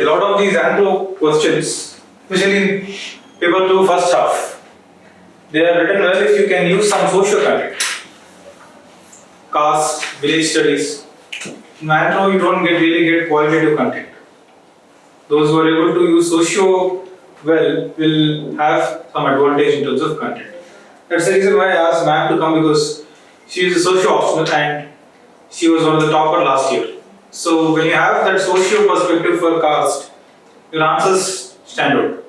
a lot of these anthro questions, especially in paper 2 first half, they are written well if you can use some social content. Caste, village studies. In anthro you don't really get qualitative content. Those who are able to use socio well will have some advantage in terms of content. That's the reason why I asked ma'am to come, because she is a socio optional and she was one of the topper last year. So when you have that socio perspective for caste, your answers stand out.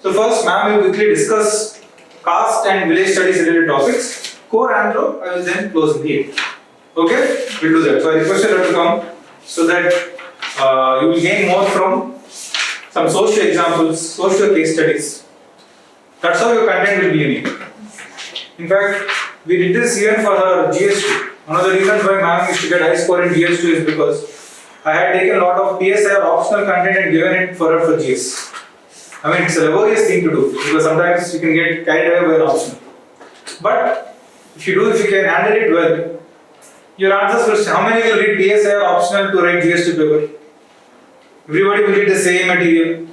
So first ma'am will quickly discuss caste and village studies related topics. Core anthro, I will then close in the end. Okay? We'll do that. So I request her to come so that you will gain more from some socio examples, socio case studies. That's how your content will be unique. In fact, we did this even for her GS2. One of the reasons why ma'am used to get high score in GS2 is because I had taken a lot of PSI or optional content and given it for her for GS. I mean, it's a laborious thing to do because sometimes you can get carried away by an optional. But if you can handle it well, your answers will, how many will read PSI or optional to write GS2 paper? Everybody will read the same material.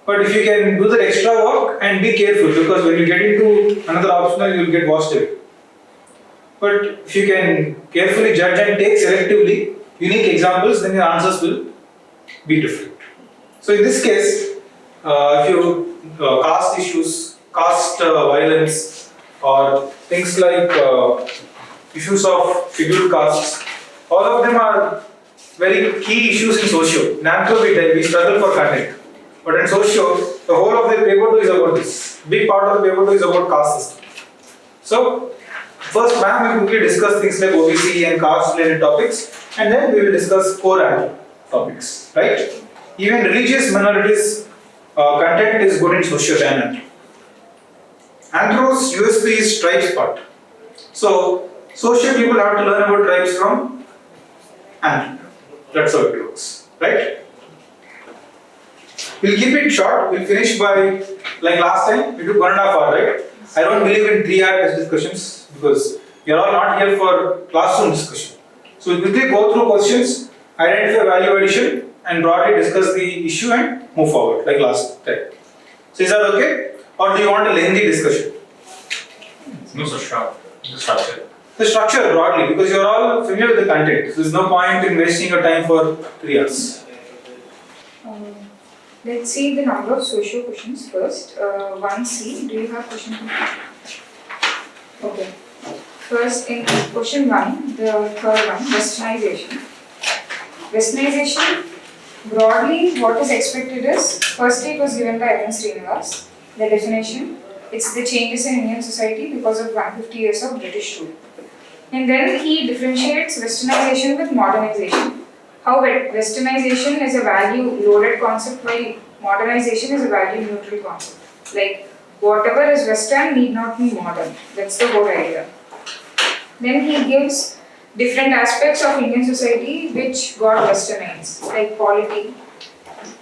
But if you can do that extra work and be careful, because when you get into another optional, you will get washed away. But if you can carefully judge and take selectively unique examples, then your answers will be different. So in this case, if you caste issues, caste violence, or things like issues of scheduled castes, all of them are very key issues in socio. In anthro we struggle for content. But in socio, the whole of the paper 2 is about this. Big part of the paper 2 is about caste system. So, first ma'am will quickly discuss things like OBC and caste related topics, and then we will discuss core anthro topics, right? Even religious minorities content is good in socio than anthro. Anthro's USP is tribes part. So, socio people have to learn about tribes from anthro. That's how it works, right? We'll keep it short. We'll finish by, like last time, we took 1.5 hours, right? I don't believe in 3-hour discussions because you're all not here for classroom discussion. So we'll quickly go through questions, identify value addition, and broadly discuss the issue and move forward, like last time. So is that okay? Or do you want a lengthy discussion? No, so short. The structure. The structure broadly, because you're all familiar with the content. So there's no point in wasting your time for 3 hours. Let's see the number of socio questions first. 1C, do you have question 1? Okay. First, in question 1, the third one, westernization. Westernization, broadly, what is expected is, first it was given by Evan Srinivas, the definition. It's the changes in Indian society because of 150 years of British rule. And then he differentiates westernization with modernization. How westernization is a value-loaded concept while modernization is a value-neutral concept. Like, whatever is western need not be modern. That's the whole idea. Then he gives different aspects of Indian society which got westernized, like polity,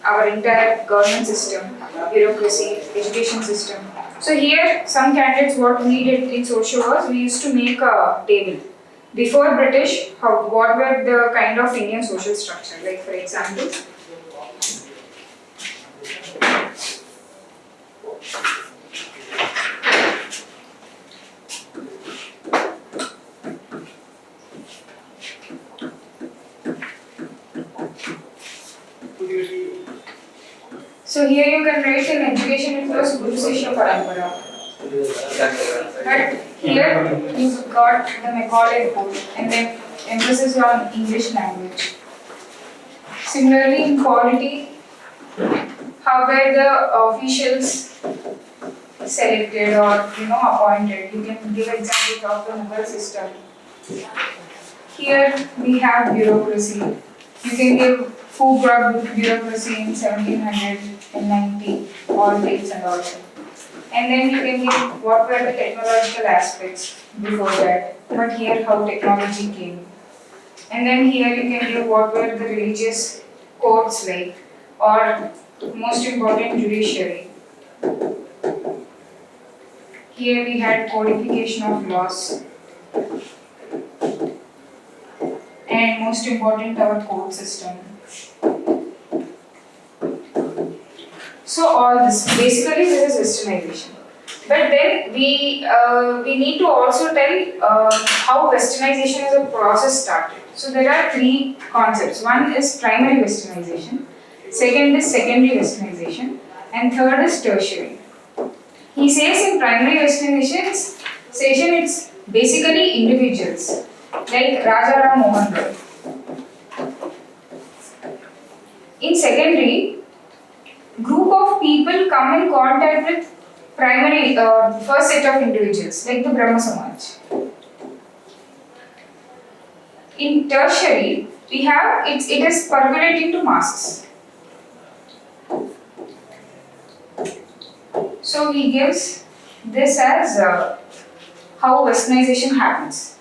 our entire government system, bureaucracy, education system. So here, some candidates, what we did in social was, we used to make a table. Before British, what were the kind of Indian social structure? Like for example, so here you can write in education it was Guru Shishya Parampara. But here you've got the Macaulay code and then emphasis on English language. Similarly, in quality, how were the officials selected or appointed? You can give examples of the Nagar system. Here we have bureaucracy. You can give who brought bureaucracy in 1790, all dates and all that. And then you can give what were the technological aspects before that, but here how technology came. And then here you can give what were the religious courts like, or most important judiciary. Here we had codification of laws. And most important, our court system. So all this, basically this is westernization. But then we need to also tell how westernization as a process started. So there are three concepts. One is primary westernization, second is secondary westernization, and third is tertiary. He says in primary westernization, it's basically individuals like Raja Ram Mohan Roy. In secondary, group of people come in contact with primary first set of individuals like the Brahma Samaj. In tertiary, we have it is percolating to masses. So he gives this as how westernization happens,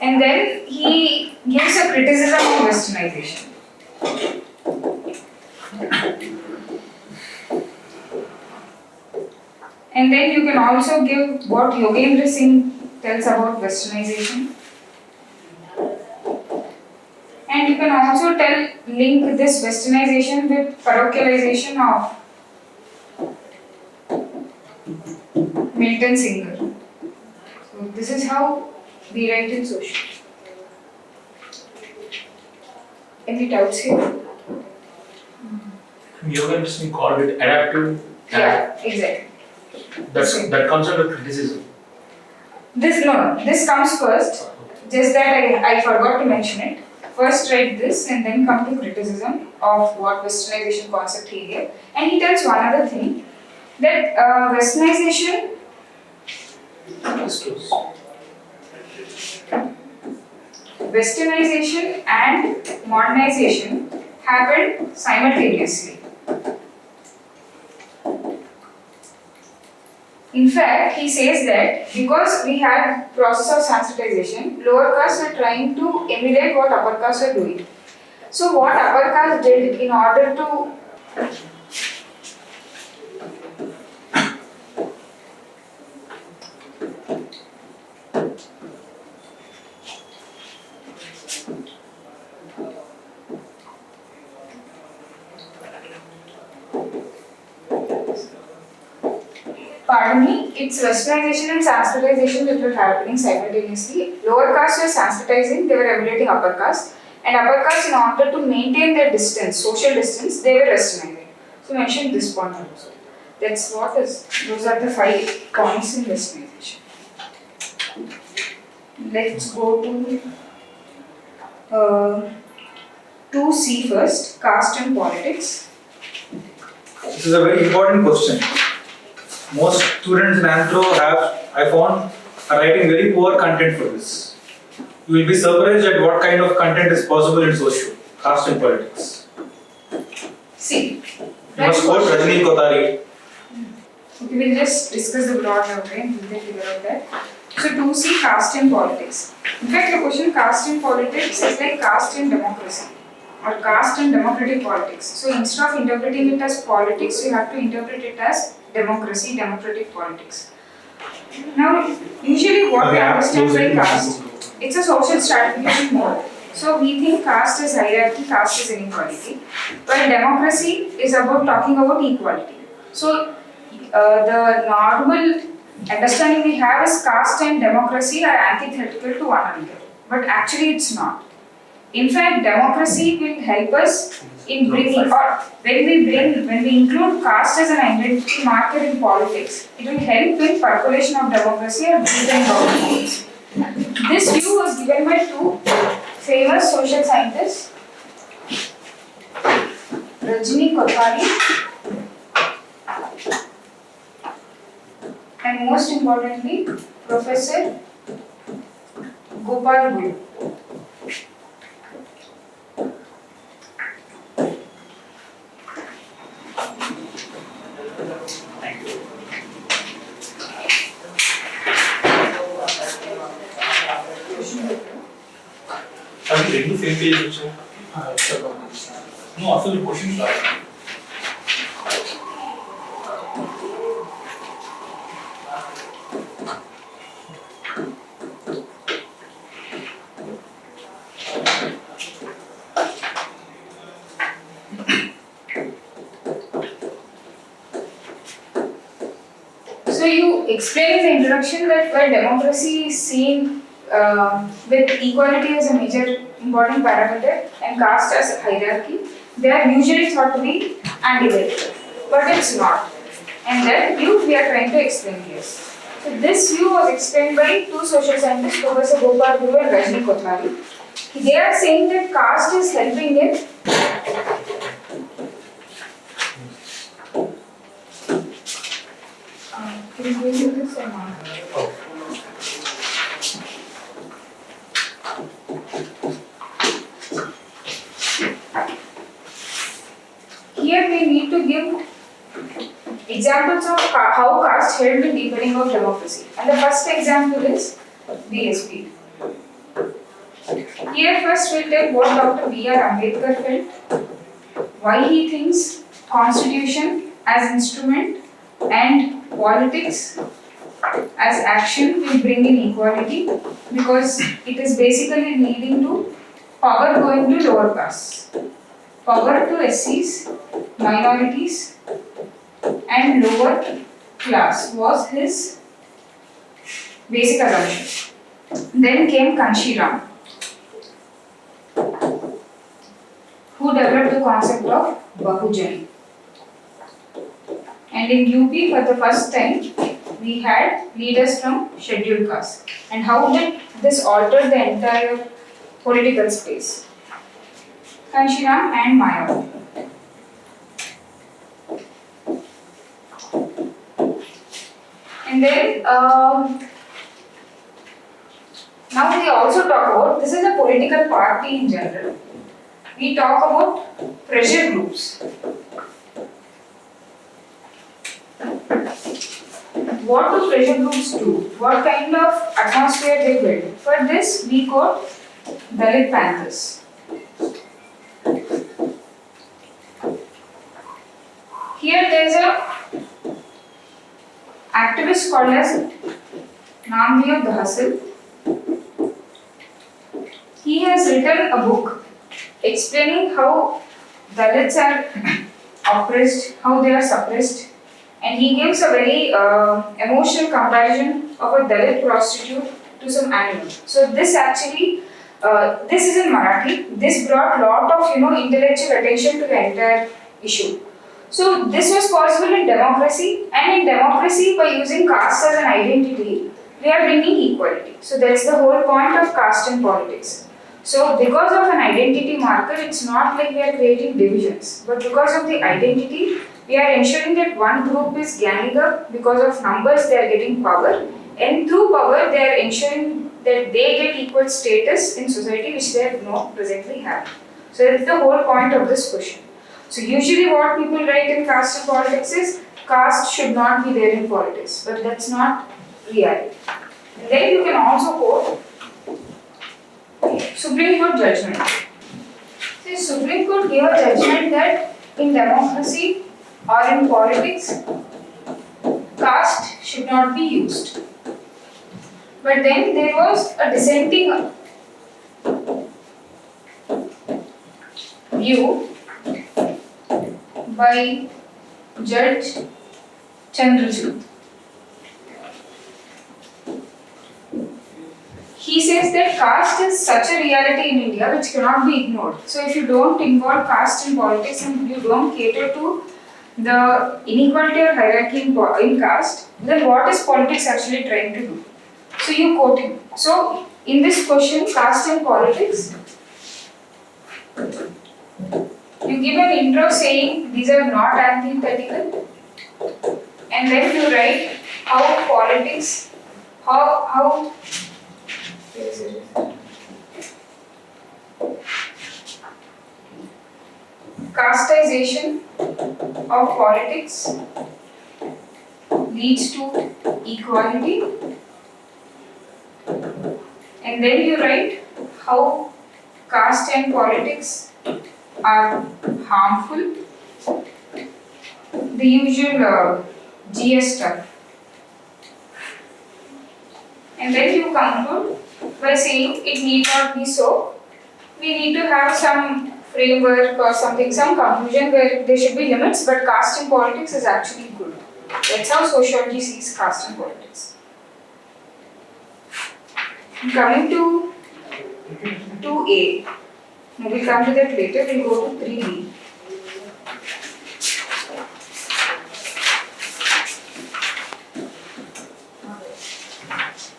and then he gives a criticism of westernization. And then you can also give what Yogendra Singh tells about westernization. And you can also link this westernization with parochialization of Milton Singer. So this is how we write in social. Any doubts here? Yoga Singh called it adaptive. Yeah, exactly. That comes under criticism. This comes first. Just that I forgot to mention it. First write this and then come to criticism of what westernization concept he gave. And he tells one other thing, that westernization and modernization happened simultaneously. In fact, he says that because we had process of Sanskritization, lower castes are trying to emulate what upper castes are doing. So what upper caste did in order to pardon me, it's westernization and Sanskritization that were happening simultaneously. Lower castes were Sanskritizing, they were emulating upper caste, and upper caste, in order to maintain their distance, social distance, they were westernizing. So mention this point also. Those are the 5 points in westernization. Let's go to 2C first, caste and politics. This is a very important question. Most students in Anthro I found, are writing very poor content for this. You will be surprised at what kind of content is possible in socio, caste and politics. See, You must quote Rajni Kothari. okay, we'll just discuss the broad outline and then figure out that. So 2C, caste and politics. In fact, the question caste and politics is like caste and democracy or caste and democratic politics. So instead of interpreting it as politics, you have to interpret it as democracy, democratic politics. Now, usually what we understand by caste, it's a social stratification model. So we think caste is hierarchy, caste is inequality, while democracy is about talking about equality. So the normal understanding we have is caste and democracy are antithetical to one another, but actually it's not. In fact, democracy will help us in bringing, or when we include caste as an identity marker in politics, it will help in percolation of democracy and building governments. This view was given by 2 famous social scientists, Rajni Kothari and most importantly, Professor Gopal Bund. Have you read the same page which no, after the questions are. explain in the introduction that while democracy is seen with equality as a major important parameter and caste as hierarchy, they are usually thought to be anti-electoral, but it's not. And that view we are trying to explain here. So this view was explained by two social scientists, Professor Gopal Guru and Rajni Kothari. They are saying that caste is helping in can you go into this or not? Here we need to give examples of how caste helped in deepening of democracy. And the first example is DSP. Here first we'll take what Dr. B.R. Ambedkar felt, why he thinks constitution as instrument and politics as action will bring in equality, because it is basically leading to power going to lower castes, power to SCs, minorities and lower class was his basic assumption. Then came Kanshiram, who developed the concept of Bahujani. And in UP for the first time, we had leaders from scheduled caste. And how did this alter the entire political space? Kanshiram and Maya. And then, now we also talk about, this is a political party in general. We talk about pressure groups. What do pressure groups do? What kind of atmosphere they build? For this, we quote Dalit Panthers. Here there is a activist called as Namma Dhasil. He has written a book explaining how Dalits are oppressed, how they are suppressed, and he gives a very emotional comparison of a Dalit prostitute to some animal. So this actually, this is in Marathi. This brought lot of intellectual attention to the entire issue. So this was possible in democracy, and in democracy, by using caste as an identity, we are bringing equality. So that's the whole point of caste in politics. So because of an identity marker, it's not like we are creating divisions, but because of the identity, we are ensuring that one group is ganging up. Because of numbers, they are getting power, and through power, they are ensuring that they get equal status in society, which they do not presently have. So that's the whole point of this question. So usually what people write in caste and politics is, caste should not be there in politics, but that's not reality. And then you can also quote Supreme Court judgment. The Supreme Court gave a judgment that in democracy or in politics, caste should not be used. But then there was a dissenting view by Judge Chandrachud. He says that caste is such a reality in India which cannot be ignored. So if you don't involve caste in politics and you don't cater to the inequality or hierarchy in caste, then what is politics actually trying to do? So you quote him. So in this question, caste and politics, you give an intro saying these are not antithetical, and then you write how politics, how casteization of politics leads to equality, and then you write how caste and politics are harmful, the usual GS stuff. And then you conclude by saying it need not be so. We need to have some framework or something, some conclusion where there should be limits, but caste in politics is actually good. That's how sociology sees caste and politics. Coming to 2A, we'll come to that later, we'll go to 3B.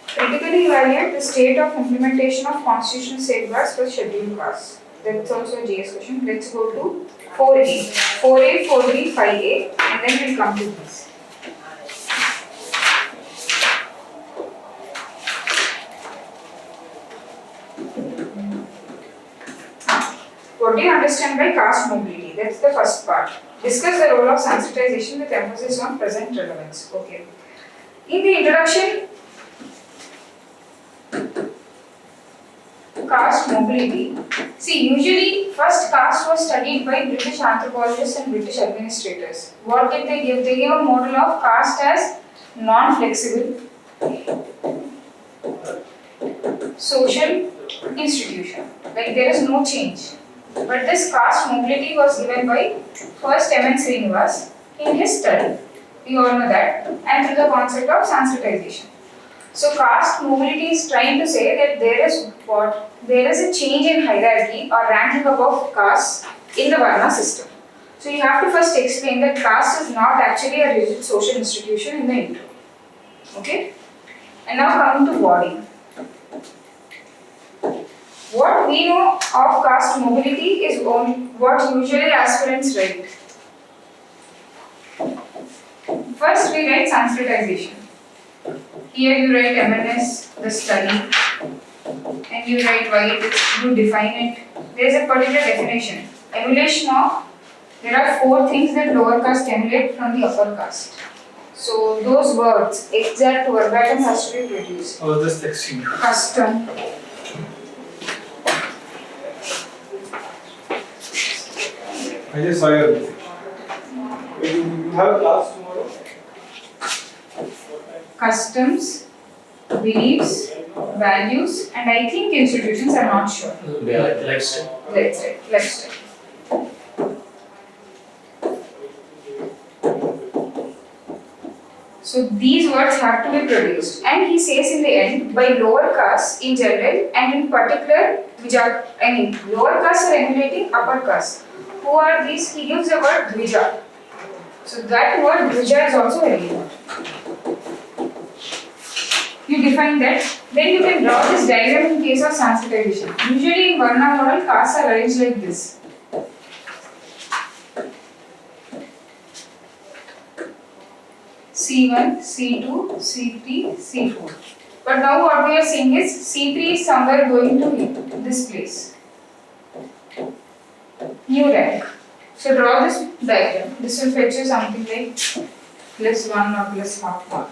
Critically evaluate the state of implementation of constitutional safeguards for scheduled castes. That's also a GS question. Let's go to 4A. 4A, 4B, 5A, and then we'll come to this. What do you understand by caste mobility? That's the first part. Discuss the role of sensitization with emphasis on present relevance. Okay. In the introduction, caste mobility. See, usually first caste was studied by British anthropologists and British administrators. What did they give? They gave a model of caste as non-flexible social institution. Like there is no change. But this caste mobility was given by first M.N. Srinivas in his study. We all know that. And through the concept of sensitization. So caste mobility is trying to say that there is what? There is a change in hierarchy or ranking above caste in the Varna system. So you have to first explain that caste is not actually a rigid social institution in the intro. Okay? And now coming to body. What we know of caste mobility is what usually aspirants write. First we write sensitization. Here you write MNS, the study, and you write why it is, you define it. There is a particular definition. Emulation of, there are 4 things that lower caste emulate from the upper caste. So those words, exact verbatim has to be produced. Oh, this section. Custom. I just saw your. You have a class tomorrow? Customs, beliefs, values, and I think institutions, I'm not sure. Yeah, Laex. Let's try. So these words have to be produced, and he says in the end, by lower castes in general and in particular, lower castes are emulating upper castes. Who are these? He gives the word Dvija. So that word Dvija is also very important. You define that, then you can draw this diagram in case of sensitization. Usually in Varna model, castes are arranged like this. C1, C2, C3, C4. But now what we are seeing is C3 is somewhere going to this place. New rank. So draw this diagram. This will fetch you something like +1 or +half mark.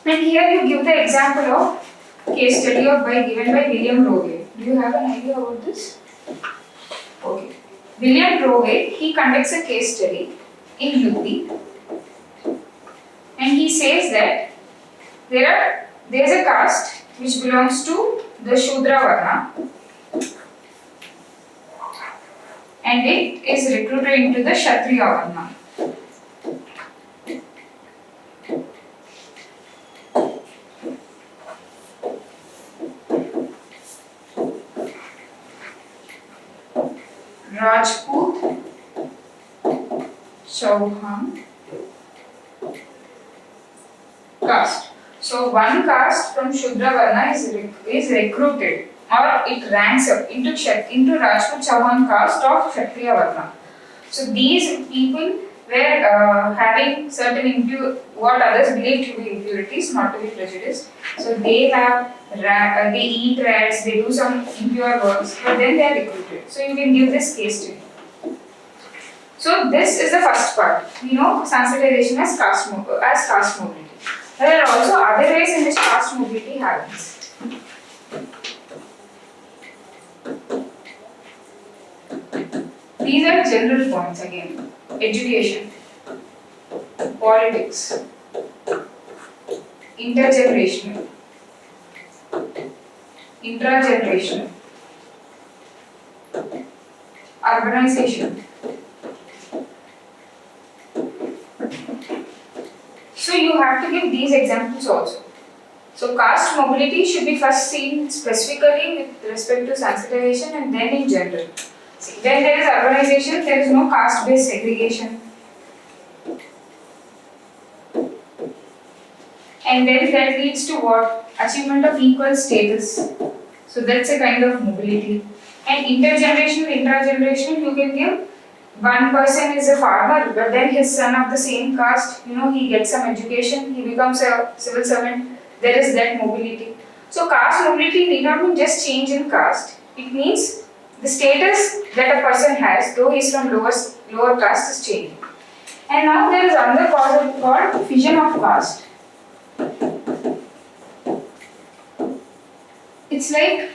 And here you give the example of case study given by William Rowe. Do you have an idea about this? Okay. William Rowe, he conducts a case study in UP. And he says that there is a caste which belongs to the Shudra Varna and it is recruited into the Kshatriya Varna. Rajput, Chauhan, caste. So one caste from Shudra Varna is recruited or it ranks up into Rajput Chauhan caste of Kshatriya Varna. So these people were having certain what others believe to be impurities, not to be prejudiced. So they they eat rats, they do some impure works, but then they are recruited. So you can give this case study. So this is the first part. We know sensitization as caste mobility. There are also other ways in which caste mobility happens. These are general points again. Education, politics, intergenerational, intragenerational, urbanization, you have to give these examples also. So caste mobility should be first seen specifically with respect to sensitization and then in general. See, when there is urbanization, there is no caste-based segregation. And then that leads to what? Achievement of equal status. So that's a kind of mobility. And intergenerational, intragenerational, you can give one person is a farmer, but then his son of the same caste, he gets some education, he becomes a civil servant. There is that mobility. So caste mobility need not mean just change in caste. It means the status that a person has, though he is from lower caste, is changing. And now there is another concept called fission of past. It's like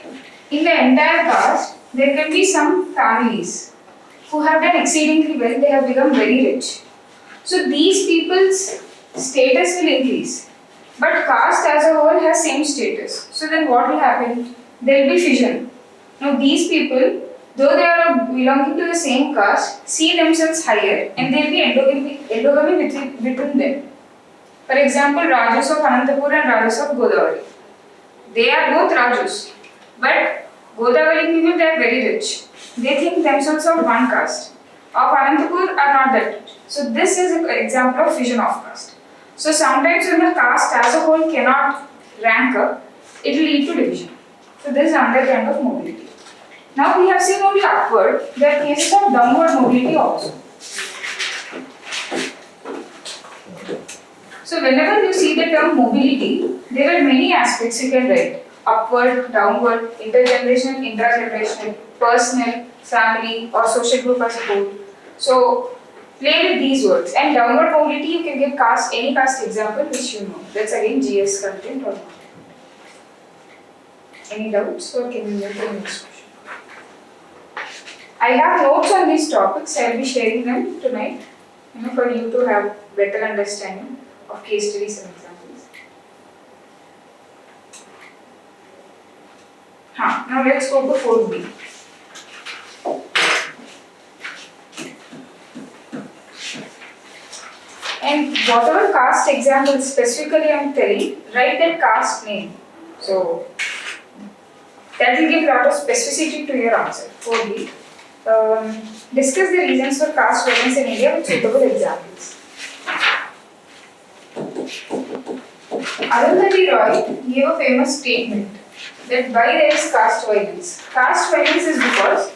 in the entire caste, there can be some families who have done exceedingly well, they have become very rich. So these people's status will increase. But caste as a whole has same status. So then what will happen? There will be fission. Now these people, though they are belonging to the same caste, see themselves higher and there will be endogamy between them. For example, Rajus of Anantapur and Rajus of Godavari. They are both Rajus. But Godavari people, they are very rich. They think themselves of one caste. Of Anantapur are not that rich. So this is an example of fission of caste. So sometimes when the caste as a whole cannot rank up, it will lead to division. So this is another kind of mobility. Now we have seen only upward, there are cases of downward mobility also. So whenever you see the term mobility, there are many aspects you can write. Upward, downward, intergenerational, intragenerational, personal, family or social group as a whole. So play with these words. And downward mobility, you can give caste, any caste example which you know. That's again GS content or not. Any doubts or can we move to the next question? I have notes on these topics. I will be sharing them tonight, for you to have better understanding of case studies and examples. Now let's go to 4B. And whatever caste example specifically I am telling, write that caste name. So that will give a lot of specificity to your answer. 4B. Discuss the reasons for caste violence in India with suitable examples. Arundhati Roy gave a famous statement that why there is caste violence. Caste violence is because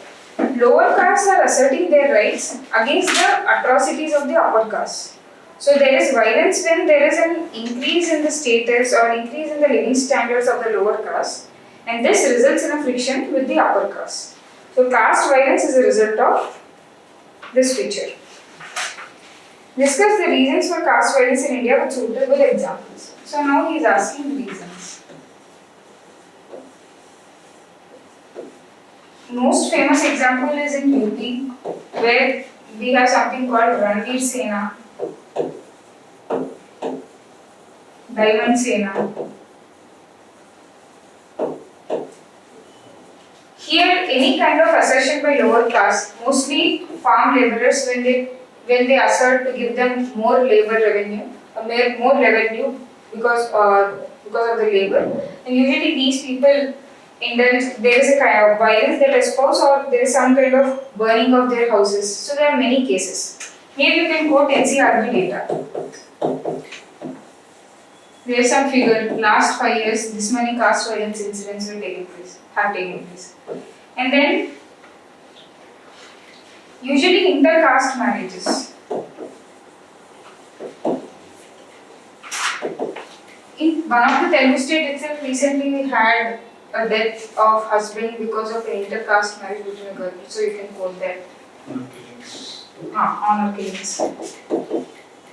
lower castes are asserting their rights against the atrocities of the upper caste. So there is violence when there is an increase in the status or increase in the living standards of the lower caste, and this results in a friction with the upper caste. So caste violence is a result of this feature. Discuss the reasons for caste violence in India with suitable examples. So now he is asking reasons. Most famous example is in UP, where we have something called Ranveer Sena, Diamond Sena. Here, any kind of assertion by lower caste, mostly farm laborers, when they assert to give them more labor revenue, more revenue because of the labor, and usually these people indulge. There is a kind of violence that espouse, or there is some kind of burning of their houses. So there are many cases. Here you can quote NCRB data. There is some figure. Last 5 years, this many caste violence incidents have taken place. And then, usually inter-caste marriages. In one of the Telugu state itself, recently we had a death of husband because of an inter-caste marriage between a girl. So you can quote that. Honor killings.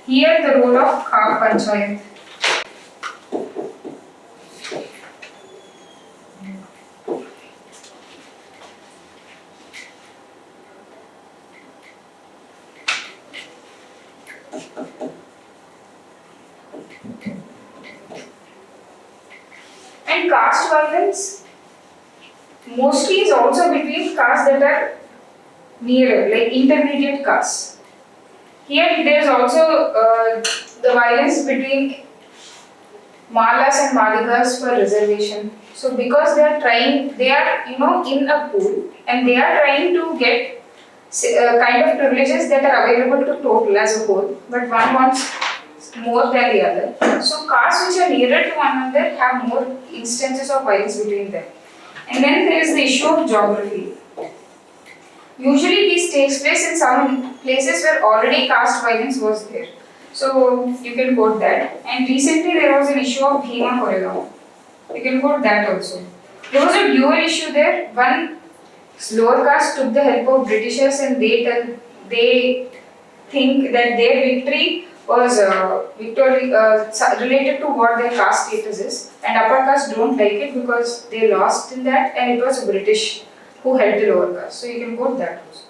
Here the role of Khar Panchayat. And caste violence mostly is also between castes that are nearer, like intermediate castes. Here there is also the violence between Malas and Malikas for reservation. So because they are trying, they are in a pool and they are trying to get kind of privileges that are available to total as a whole, but one wants more than the other. So castes which are nearer to one another have more instances of violence between them. And then there is the issue of geography. Usually this takes place in some places where already caste violence was there. So you can quote that. And recently there was an issue of Bhima Koregaon. You can quote that also. There was a dual issue there. One lower caste took the help of Britishers and they think that their victory was related to what their caste status is, and upper caste don't like it because they lost in that, and it was British who held the lower caste. So you can quote that also.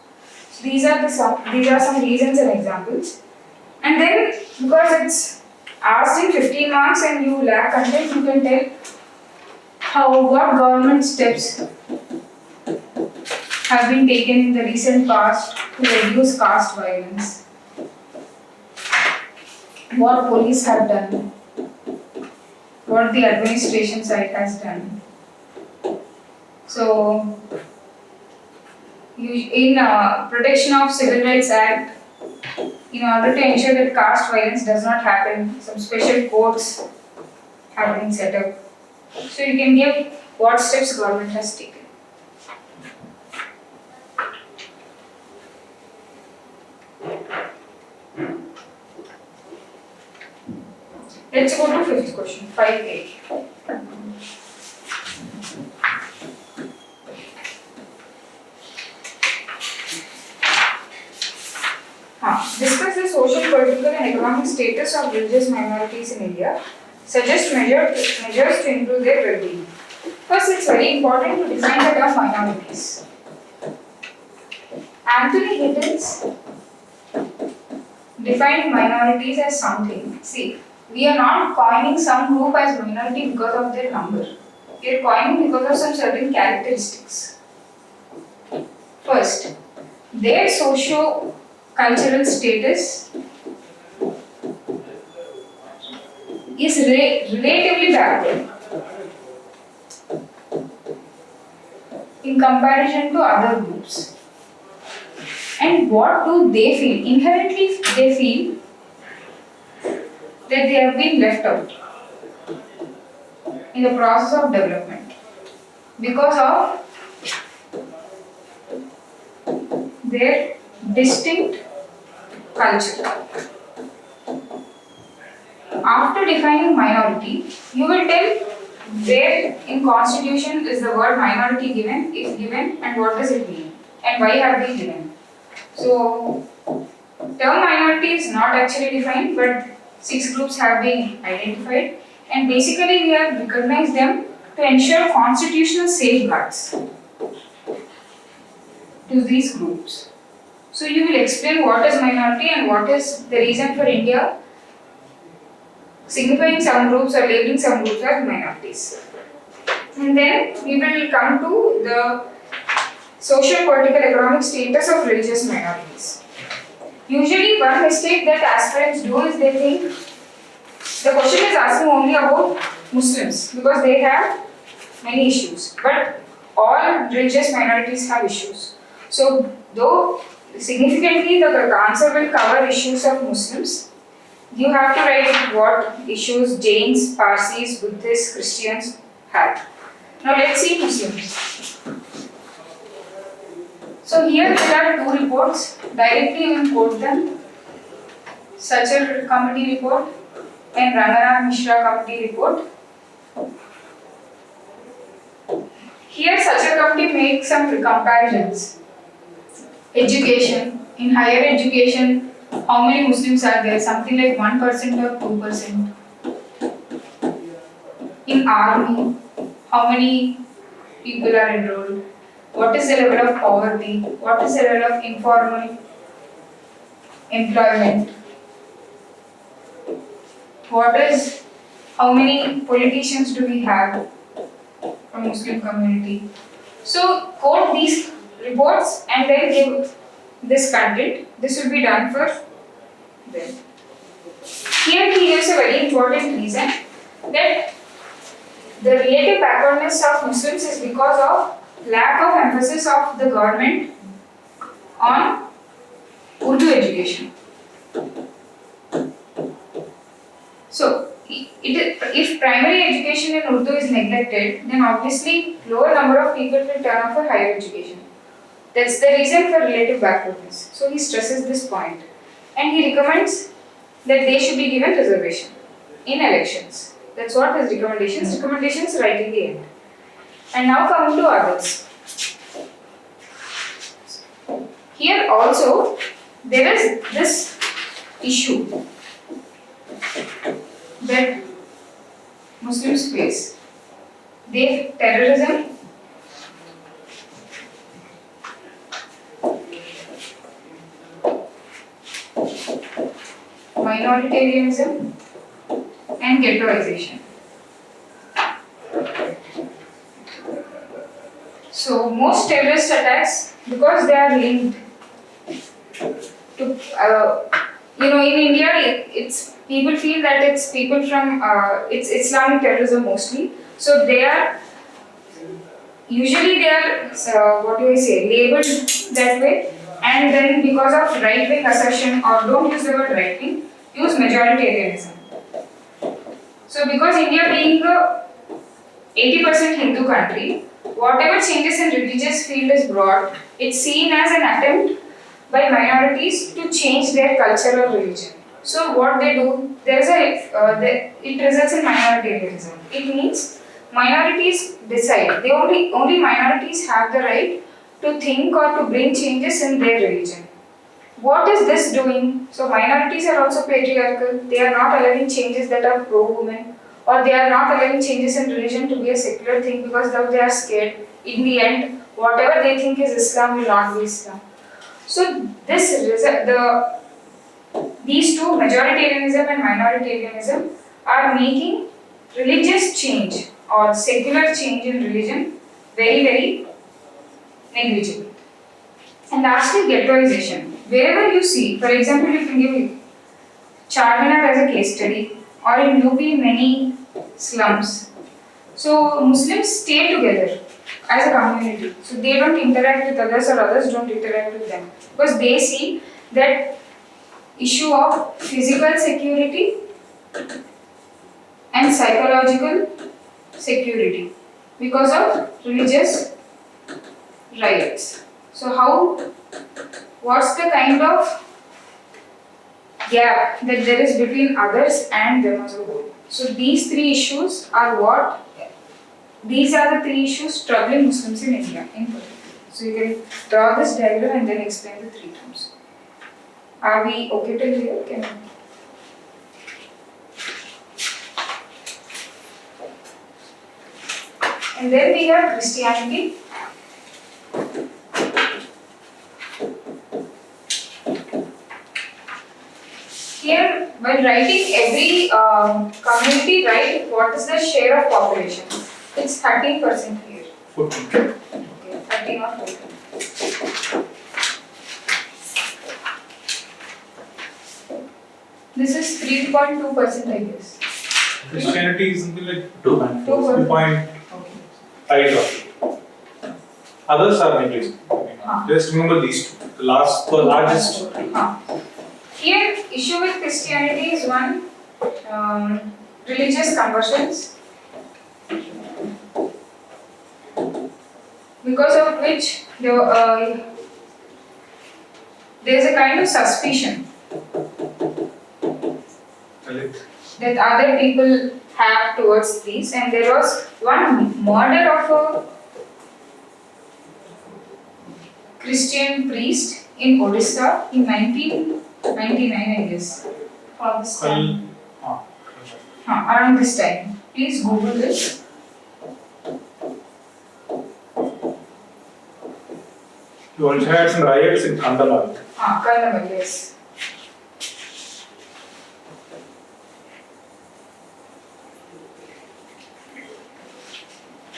So these are some reasons and examples. And then because it's asked in 15 marks and you lack content, you can tell what government steps have been taken in the recent past to reduce caste violence. What police have done, what the administration side has done. So, in Protection of Civil Rights Act, in order to ensure that caste violence does not happen, some special courts have been set up. So you can give what steps government has taken. Let's go to fifth question, 5A. Discuss the social, political and economic status of religious minorities in India. Suggest measures to improve their well-being. First, it's very important to define the term minorities. Anthony Giddens defined minorities as something. See, we are not coining some group as minority because of their number. We are coining because of some certain characteristics. First, their socio-cultural status is relatively backward in comparison to other groups. And what do they feel? Inherently, they feel that they have been left out in the process of development because of their distinct culture. After defining minority, you will tell where in constitution is the word minority given, if given, and what does it mean, and why have we given. So, term minority is not actually defined, but 6 groups have been identified, and basically we have recognized them to ensure constitutional safeguards to these groups. So you will explain what is minority and what is the reason for India signifying some groups or labeling some groups as minorities. And then we will come to the social, political, economic status of religious minorities. Usually one mistake that aspirants do is they think the question is asking only about Muslims because they have many issues, but all religious minorities have issues. So though significantly the answer will cover issues of Muslims, you have to write what issues Jains, Parsis, Buddhists, Christians have. Now let's see Muslims. So here there are 2 reports, directly you will quote them. Sachar Committee report and Rangaram Mishra Committee report. Here Sachar Committee makes some comparisons. Education, in higher education, how many Muslims are there? Something like 1% or 2%. In army, how many people are enrolled? What is the level of poverty? What is the level of informal employment? How many politicians do we have from Muslim community? So quote these reports and then give this content. This will be done for them. Here he gives a very important reason that the relative backwardness of Muslims is because of lack of emphasis of the government on Urdu education. So, if primary education in Urdu is neglected, then obviously lower number of people will turn up for higher education. That's the reason for relative backwardness. So he stresses this point, and he recommends that they should be given reservation in elections. That's what his recommendations. Recommendations right in the end. And now coming to others. Here also there is this issue that Muslims face. They terrorism, minoritarianism, and ghettoization. So most terrorist attacks, because they are linked to, in India, it's people feel that it's people from it's Islamic terrorism mostly. So they are usually labeled that way, and then because of right wing assertion, or don't use the word right wing, use majoritarianism. So because India being a 80% Hindu country, whatever changes in religious field is brought, it's seen as an attempt by minorities to change their culture or religion. So what they do, it results in minoritarianism. It means minorities decide. Only minorities have the right to think or to bring changes in their religion. What is this doing? So minorities are also patriarchal. They are not allowing changes that are pro-women, or they are not allowing changes in religion to be a secular thing because they are scared. In the end, whatever they think is Islam will not be Islam. So these two, majoritarianism and minoritarianism, are making religious change or secular change in religion very, very negligible. And lastly, ghettoization. Wherever you see, for example, you can give Charminar as a case study, or in UP many slums. So Muslims stay together as a community. So they don't interact with others, or others don't interact with them, because they see that issue of physical security and psychological security because of religious riots. So what's the kind of gap that there is between others and them as a whole? So these three issues are these are the three issues troubling Muslims in India in particular. So you can draw this diagram and then explain the three terms. Are we okay till here? Can And then we have Christianity. Here, when writing every community, write what is the share of population. It's 13% here. 14. Okay, 13 or 14. This is 3.2%, I guess. Christianity is something like 2.5. 2.5. Others are negligible. Just remember these two. The largest. Here, issue with Christianity is one, religious conversions, because of which there is a kind of suspicion that other people have towards these, and there was one murder of a Christian priest in Odisha in 1999, I guess. For this time. Around this time. Please Google this. You also had some riots in Kannada. Kannada, yes.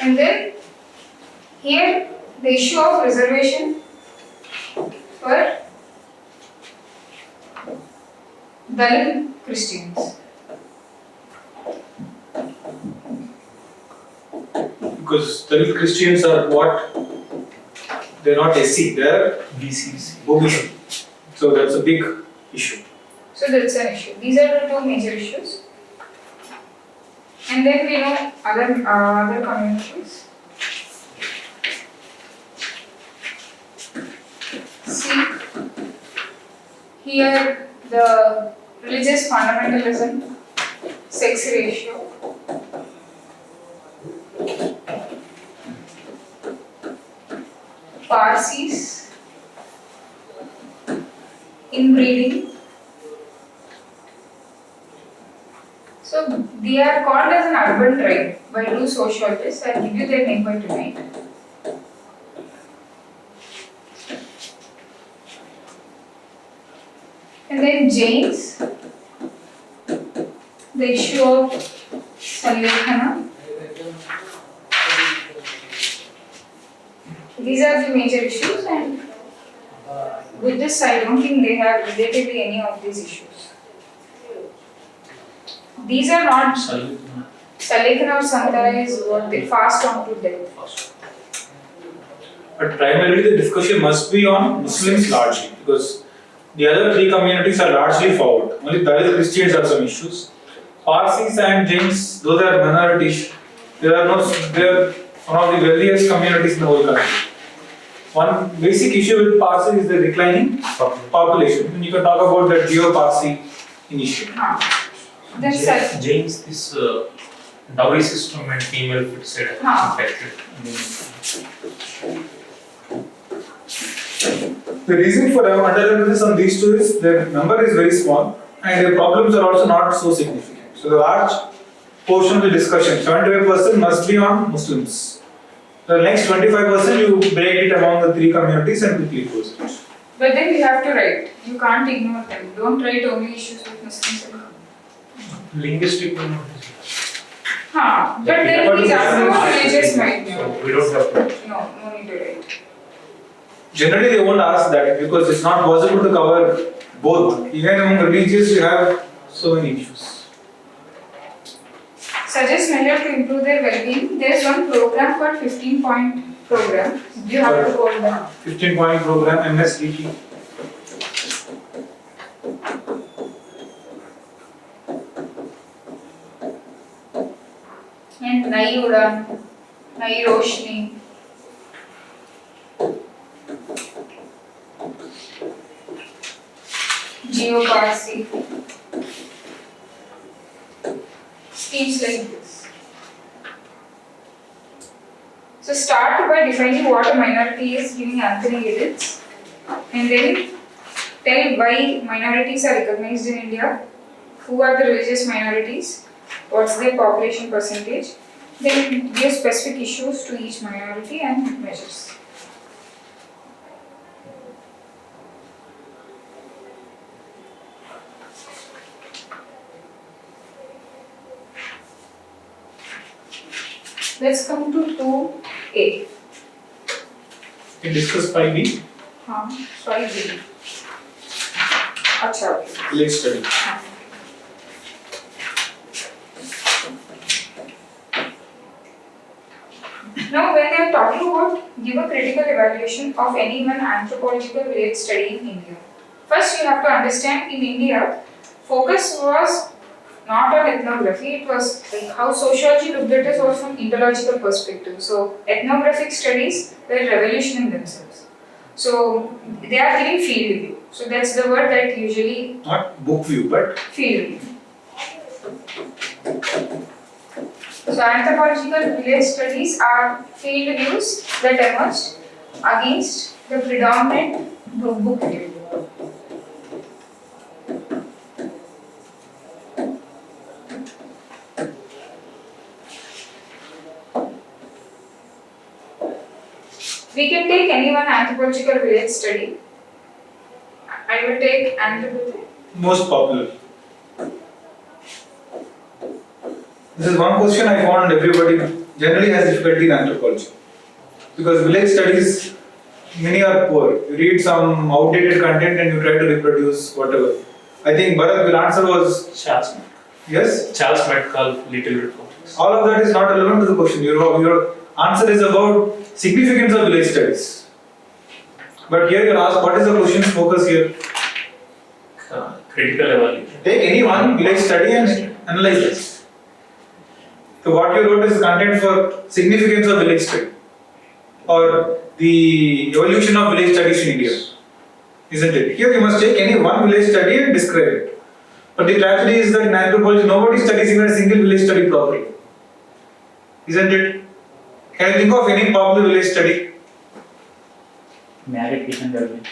And then here the issue of reservation for Dalit Christians. Because Dalit Christians are what? They're not SC, they're BCC. OBC. So that's a big issue. So that's an issue. These are the two major issues. And then we know other communities. See, here the religious fundamentalism, sex ratio, Parsis, inbreeding. So they are called as an urban tribe by two sociologists. I'll give you their name by tonight. And then Jains, the issue of Sanlekhana. These are the major issues, and with this I don't think they have relatively any of these issues. These are not Salekhana or Santara is what they fast on to death. But primarily the discussion must be on Muslims largely, because the other three communities are largely forward. Only Dalit Christians have some issues. Parsis and Jains, those are minorities. They are one of the wealthiest communities in the whole country. One basic issue with Parsi is the declining population. And you can talk about the Geo-Parsi initiative. Then James, this dowry system and female fixed infected. The reason for under-emphasis on these two is their number is very small and their problems are also not so significant. So the large portion of the discussion, 75% must be on Muslims. The next 25% you break it among the three communities and quickly close it. but then you have to write. You can't ignore them. Don't write only issues with Muslims. Linguistic minorities. But then these are more religious might So we don't have to. No need to write. Generally they won't ask that because it's not possible to cover both. Even among religious you have so many issues. Suggest measure to improve their well-being. There is one program called 15-point program. You have to hold that. 15-point program, MSDP. And Nai Udan, Nai Roshni. Geo-Parsi. Schemes like this. So start by defining what a minority is, giving answering edits, and then tell why minorities are recognized in India, who are the religious minorities, what's their population percentage, then give specific issues to each minority and measures. Let's come to 2A. We discuss 5B. Sorry, B. Acha. Let's study. Now, when they are talking about give a critical evaluation of any one anthropological village study in India. First, you have to understand in India, focus was not on ethnography, it was like how sociology looked at it was from ideological perspective. So, ethnographic studies were revolution in themselves. So, they are giving field view. So, that's the word that usually. Not book view, but field view. So, anthropological village studies are field views that emerged against the predominant book view. We can take any one anthropological village study. I will take anthropology. most popular. This is one question I found everybody generally has difficulty in anthropology. Because village studies, many are poor. You read some outdated content and you try to reproduce whatever. I think Bharat will answer was Charles yes. Metcalf, little bit complex. All of that is not relevant to the question. Your answer is about significance of village studies. But here you ask, what is the question's focus here? Critical evaluation. Take any one village study and analyze it. So what you wrote is content for significance of village study or the evolution of village studies in India, isn't it? Here you must take any one village study and describe it. But the tragedy is that in anthropology nobody studies even a single village study properly, isn't it? Can you think of any popular village study? Merit is involved.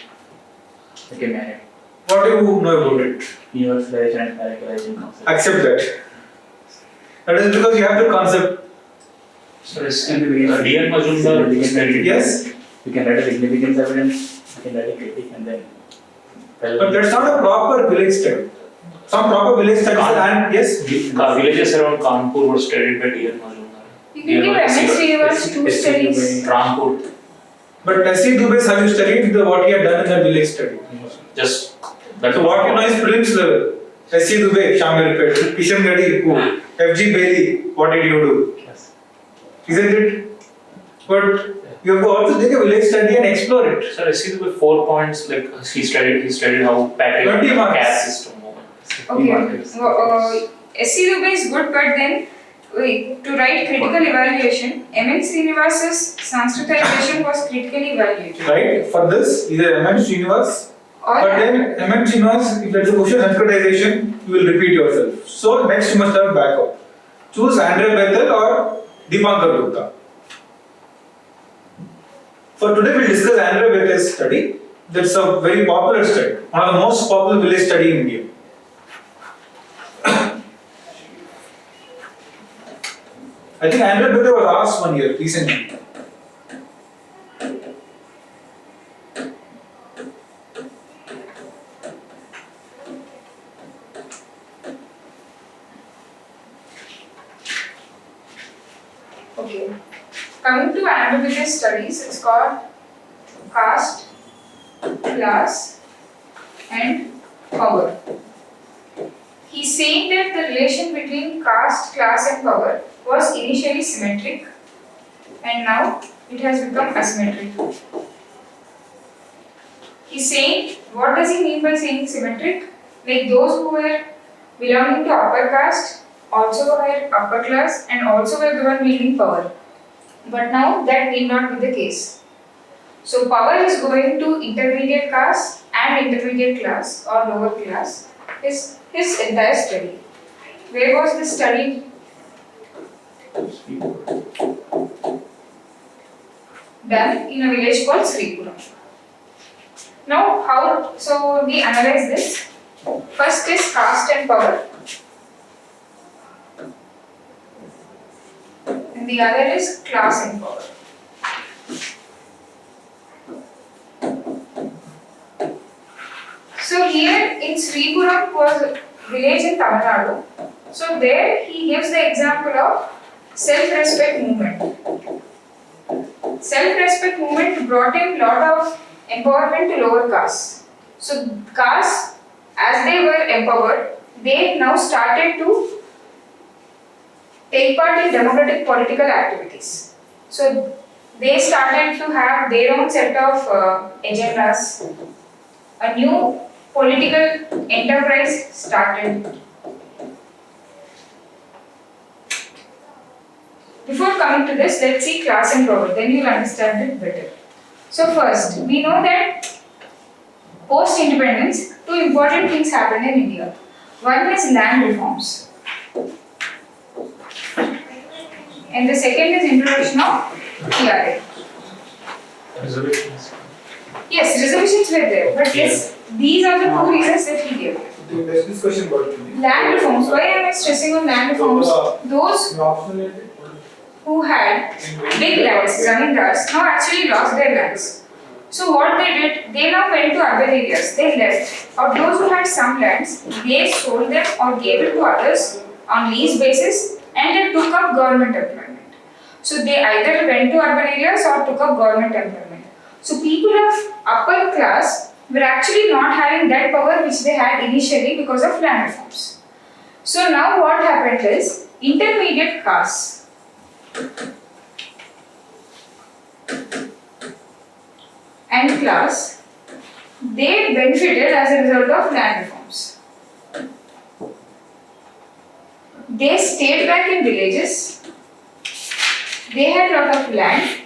Okay, merit. What do you know about it? Universalization and characterization concept. Accept that. That is because you have the concept. So D.N. Majumdar studied. Yes. You can write a significance evidence, you can write a critic and then. But that's not a proper village study. Some proper village studies and yes. Villages around Kanpur were studied by D.N. Majumdar. You can give MS Srinivas two studies. Rampur. But S.C. Dubey, have you studied what he had done in that village study? Just that. So what you know is prelims level. S.C. Dubey, Shamil Pet, Kishan Gadi, F.G. Bailey, what did you do? Yes. Isn't it? But you have to also take a village study and explore it. Sir, I see the 4 points like he studied how patriarchal 20 marks. caste system movement. Okay. SC Dubey is good, but then to write critical evaluation, M.N. Srinivas's Sanskritization was critically evaluated. Right? For this, either M.N. Srinivas, Or but then M.N. Srinivas, if there is a question Sanskritization, you will repeat yourself. So next you must have backup. Choose Andre Bethel or Deepankar Gupta. For today we will discuss Andre Bethel's study. That's a very popular study, one of the most popular village study in India. I think Andre Bethel was asked one year recently. okay. Coming to Andre Bethel's studies, it's called Caste, Class, and Power. He's saying that the relation between caste, class, and power was initially symmetric, and now it has become asymmetric. He's saying, what does he mean by saying symmetric? Like those who were belonging to upper caste also were upper class and also were the one wielding power. But now that need not be the case. So power is going to intermediate caste and intermediate class or lower class. Is his entire study. Where was this study? Done in a village called Sripuram. Now, so we analyze this. First is caste and power, and the other is class and power. So here in Sripuram was a village in Tamil Nadu. So there he gives the example of self-respect movement. Self-respect movement brought in lot of empowerment to lower castes. So castes, as they were empowered, they now started to take part in democratic political activities. So they started to have their own set of agendas. A new political enterprise started. Before coming to this, let's see class and power, then you'll understand it better. So first, we know that post-independence, two important things happened in India. One is land reforms. And the second is introduction of TRA. Reservations. Yes, reservations were there, but yes, these are the two reasons that he gave. There's this question about it. Land reforms. Why am I stressing on land reforms? Those who had big lands, zamindars, now actually lost their lands. So what they did, they now went to urban areas. They left. Or those who had some lands, they sold them or gave it to others on lease basis, and they took up government employment. So they either went to urban areas or took up government employment. So people of upper class were actually not having that power which they had initially because of land reforms. So now what happened is, intermediate castes and class, they benefited as a result of land reforms. They stayed back in villages, they had lot of land,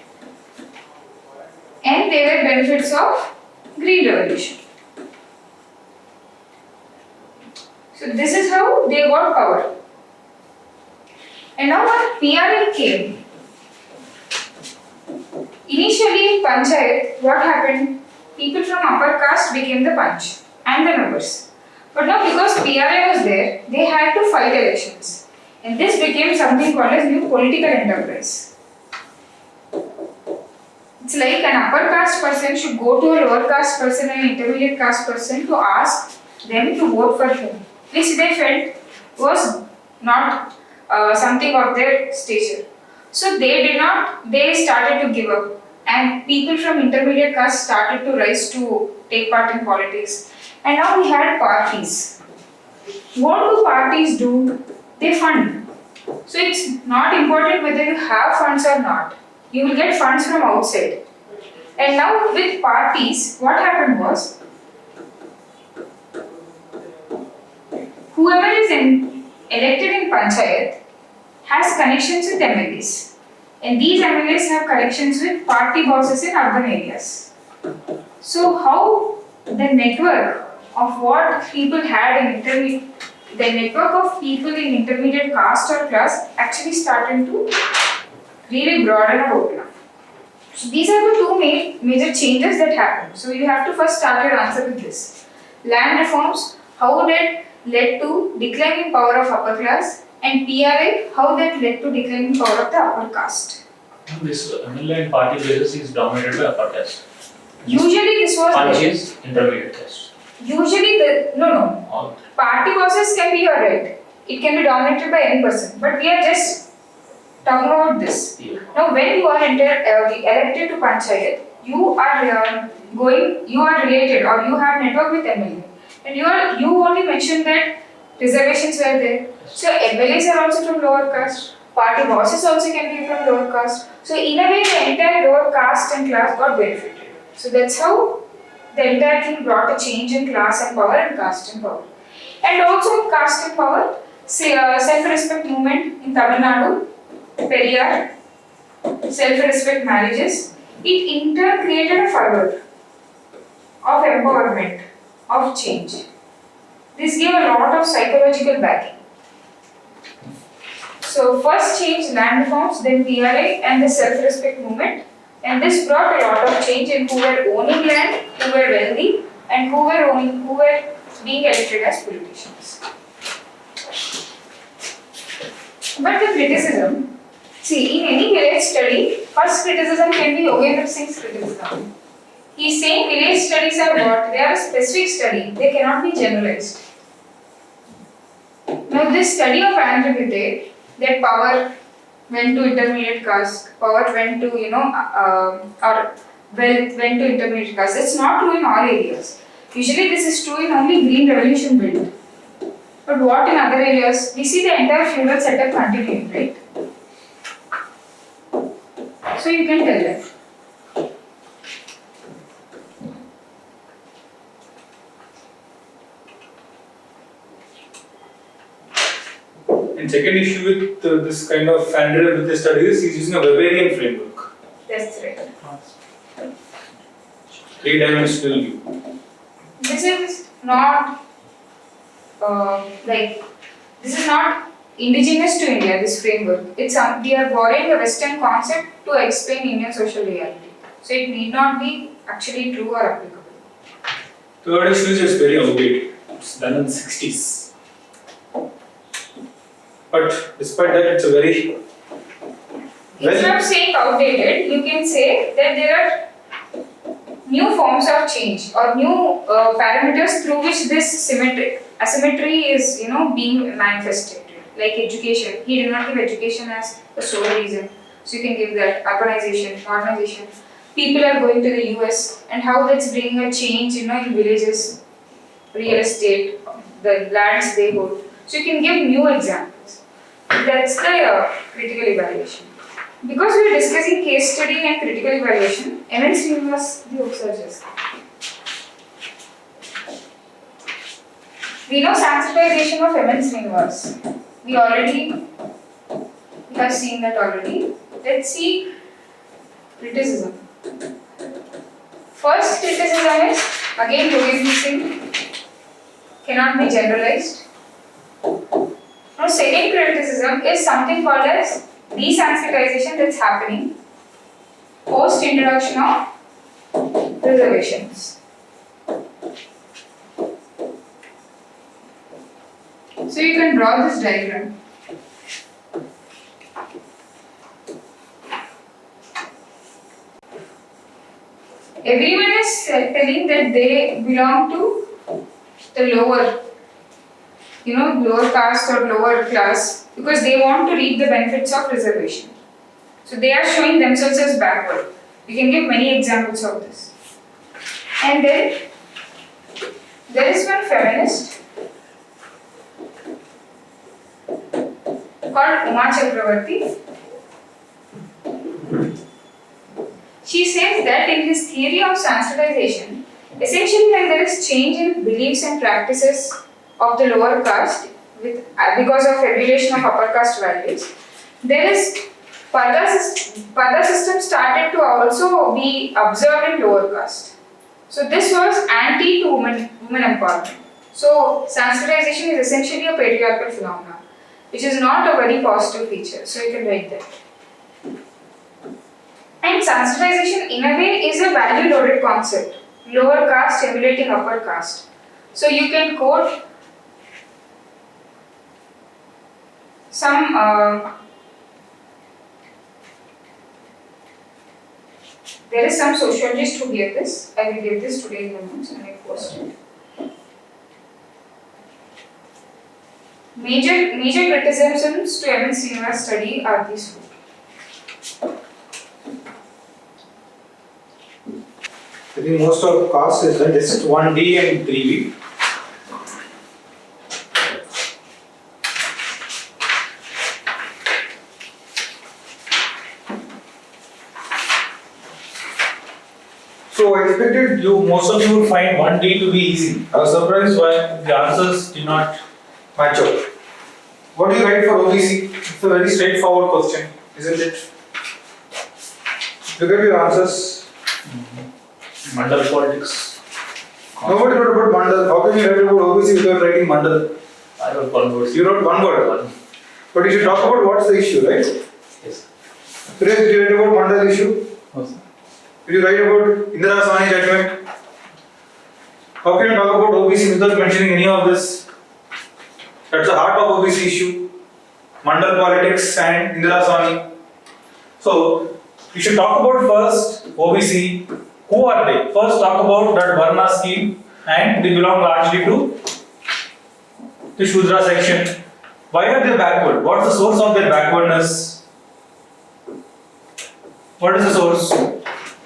and they were benefits of Green Revolution. So this is how they got power. And now when PRA came, initially in Panchayat, what happened? People from upper caste became the Panch and the members. But now because PRA was there, they had to fight elections. And this became something called as new political enterprise. It's like an upper caste person should go to a lower caste person and an intermediate caste person to ask them to vote for him, which they felt was not something of their stature. So they started to give up, and people from intermediate caste started to rise to take part in politics. And now we had parties. What do parties do? They fund. So it's not important whether you have funds or not. You will get funds from outside. And now with parties, what happened was, whoever is elected in Panchayat has connections with MLAs. And these MLAs have connections with party bosses in urban areas. So how the network of what people had in the network of people in intermediate caste or class actually started to really broaden out now. So these are the two major changes that happened. So you have to first start your answer with this. Land reforms, how that led to declining power of upper class, and PRA, how that led to declining power of the upper caste. This MLA and party basis is dominated by upper caste. Usually this was Punch is intermediate caste. Usually no. All Party bosses can be your right. It can be dominated by any person. But we are just talking about this. yeah. Now, when you are elected to Panchayat, you are related or you have network with MLA. And you only mentioned that reservations were there. So MLAs are also from lower caste. Party bosses also can be from lower caste. So in a way, the entire lower caste and class got benefited. So that's how the entire thing brought a change in class and power and caste and power. And also in caste and power, self-respect movement in Tamil Nadu, Periyar, self-respect marriages, it in turn created a fervor of empowerment, of change. This gave a lot of psychological backing. So first change, land reforms, then PRA and the self-respect movement, and this brought a lot of change in who were owning land, who were wealthy, and who were being elected as politicians. But the criticism, see, in any village study, first criticism can be Yogendra Singh's criticism. He is saying village studies are what? They are a specific study, they cannot be generalized. Now this study of Andhra, that power went to intermediate caste, power went to, or wealth went to intermediate caste. It's not true in all areas. Usually this is true in only Green Revolution belt. But what in other areas? We see the entire feudal setup continuing, right? So you can tell them. And second issue with this kind of Andrew with the studies, he's using a Weberian framework. That's right. Three-dimensional view. This is not this is not indigenous to India, this framework. We are borrowing a Western concept to explain Indian social reality. So it need not be actually true or applicable. Third issue is just very outdated. It's done in the 60s. But despite that, it's a very Instead of saying outdated, you can say that there are new forms of change or new parameters through which this asymmetry is, being manifested. Like education, he did not give education as the sole reason. So you can give that urbanization, modernization. people are going to the US and how that's bringing a change, in villages, real estate, the lands they hold. So you can give new examples. That's the critical evaluation. Because we are discussing case study and critical evaluation, MN Srinivas, the observers. We know sensitization of MN Srinivas. We have seen that already. Let's see criticism. First criticism is again Yogendra cannot be generalized. Now second criticism is something called as desensitization that's happening post introduction of reservations. So you can draw this diagram. Everyone is telling that they belong to the lower caste or lower class because they want to reap the benefits of reservation. So they are showing themselves as backward. We can give many examples of this. And then there is one feminist called Uma Chakravarti. She says that in his theory of sensitization, essentially when there is change in beliefs and practices of the lower caste because of regulation of upper caste values, there is Pada system started to also be observed in lower caste. So this was anti to women empowerment. So sensitization is essentially a patriarchal phenomenon, which is not a very positive feature. So you can write that. And sensitization in a way is a value loaded concept. Lower caste emulating upper caste. So you can quote some there is some sociologist who gave this. I will give this today in the notes and I post it. Major criticisms to MN Srinivas study are these two. I think most of caste is just 1D and 3B. So I expected most of you would find 1D to be easy. I was surprised when the answers did not match up. What do you write for OBC? It's a very straightforward question, isn't it? Look at your answers. Mandal politics. Nobody wrote about Mandal. How can you write about OBC without writing Mandal? I wrote one word. You wrote one word. But you should talk about what's the issue, right? Yes. Suresh, did you write about Mandal issue? No, sir. Did you write about Indira Sawani judgment? How can you talk about OBC without mentioning any of this? That's the heart of OBC issue. Mandal politics and Indira Sawani. So, you should talk about first OBC. Who are they? First talk about that Varna scheme and they belong largely to the Shudra section. Why are they backward? What's the source of their backwardness? What is the source?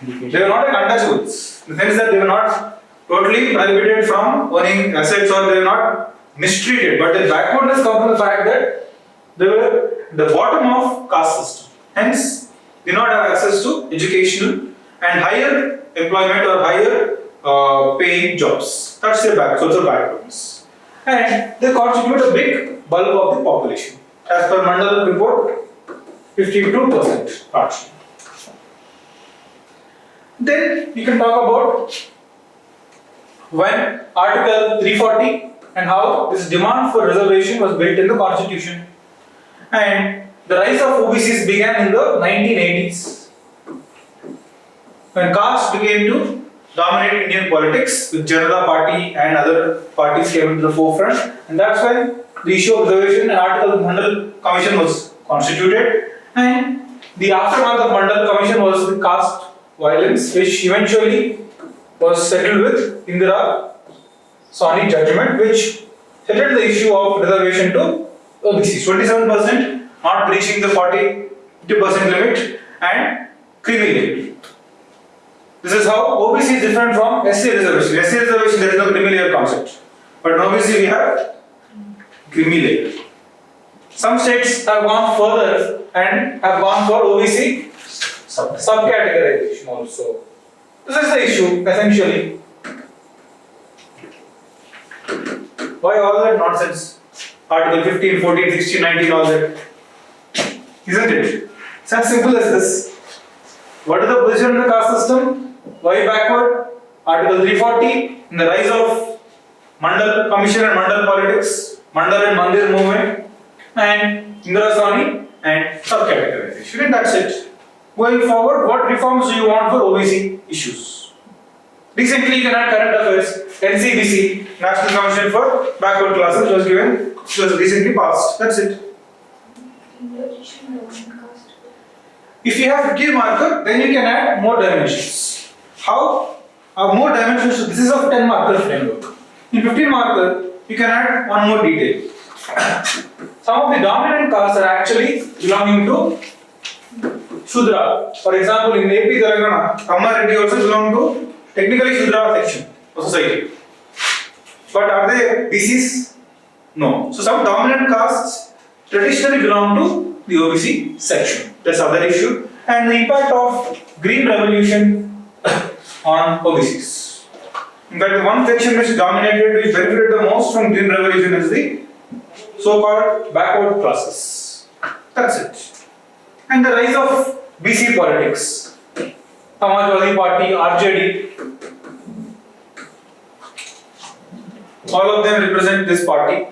They were not untouchables. In the sense that they were not totally prohibited from owning assets or they were not mistreated. But their backwardness comes from the fact that they were the bottom of caste system. Hence, did not have access to educational and higher employment or higher paying jobs. That's their social backwardness. And they constitute a big bulk of the population. As per Mandal report, 52% partially. Then you can talk about when Article 340 and how this demand for reservation was built in the constitution. And the rise of OBCs began in the 1980s. When caste began to dominate Indian politics with Janata Party and other parties came into the forefront, and that's when the issue of reservation and Article Mandal Commission was constituted, and the aftermath of Mandal Commission was the caste violence, which eventually was settled with Indira Sawani judgment, which settled the issue of reservation to OBCs, 27% not breaching the 40% limit and creamy limit. This is how OBC is different from SC reservation. SC reservation there is no creamy layer concept, but in OBC we have creamy layer. Some states have gone further and have gone for OBC subcategorization also. This is the issue essentially. Why all that nonsense? Article 15, 14, 16, 19, all that. Isn't it? It's as simple as this. What is the position of the caste system? Why backward? Article 340, in the rise of Mandal Commission and Mandal politics, Mandal and Mandir movement, and Indira Sawhney and subcategorization. And that's it. Going forward, what reforms do you want for OBC issues? Recently, you can add current affairs, NCBC, National Commission for Backward Classes, which was recently passed. That's it. If you have 50 marker, then you can add more dimensions. How? More dimensions. This is of 10 marker framework. In 15 marker, you can add one more detail. Some of the dominant castes are actually belonging to Shudra. For example, in AP Telangana, Namma Reddy also belong to technically Shudra section of society. But are they BCs? No. So some dominant castes traditionally belong to the OBC section. That's other issue. And the impact of Green Revolution on OBCs. In fact, one section which dominated, which benefited the most from Green Revolution is the so-called backward classes. That's it. And the rise of BC politics. Samajwadi Party, RJD. All of them represent this party.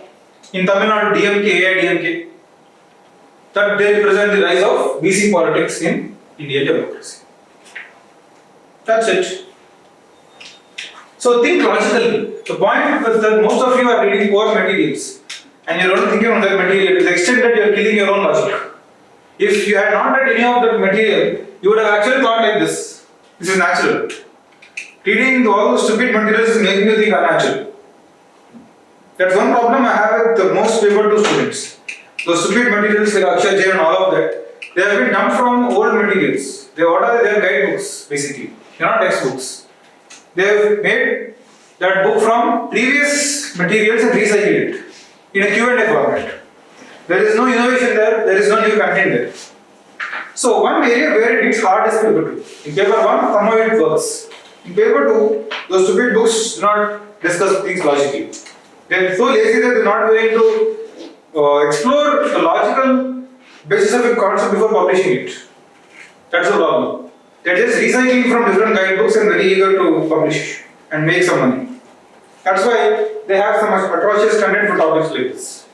In Tamil Nadu, DMK, AIDMK. That they represent the rise of BC politics in Indian democracy. That's it. So think logically. The point is that most of you are reading poor materials and you're only thinking on that material to the extent that you're killing your own logic. If you had not read any of that material, you would have actually thought like this. This is natural. Reading all those stupid materials is making you think unnatural. That's one problem I have with the most paper 2 students. Those stupid materials like Akshay J and all of that, they have been dumped from old materials. They are guidebooks basically, they're not textbooks. They have made that book from previous materials and recycled it in a Q&A format. There is no innovation there, there is no new content there. So one area where it hits hard is paper 2. In paper 1, somehow it works. In paper 2, those stupid books do not discuss things logically. They are so lazy that they are not willing to explore the logical basis of a concept before publishing it. That's the problem. They are just recycling from different guidebooks and very eager to publish and make some money. That's why they have some atrocious content for topics like this.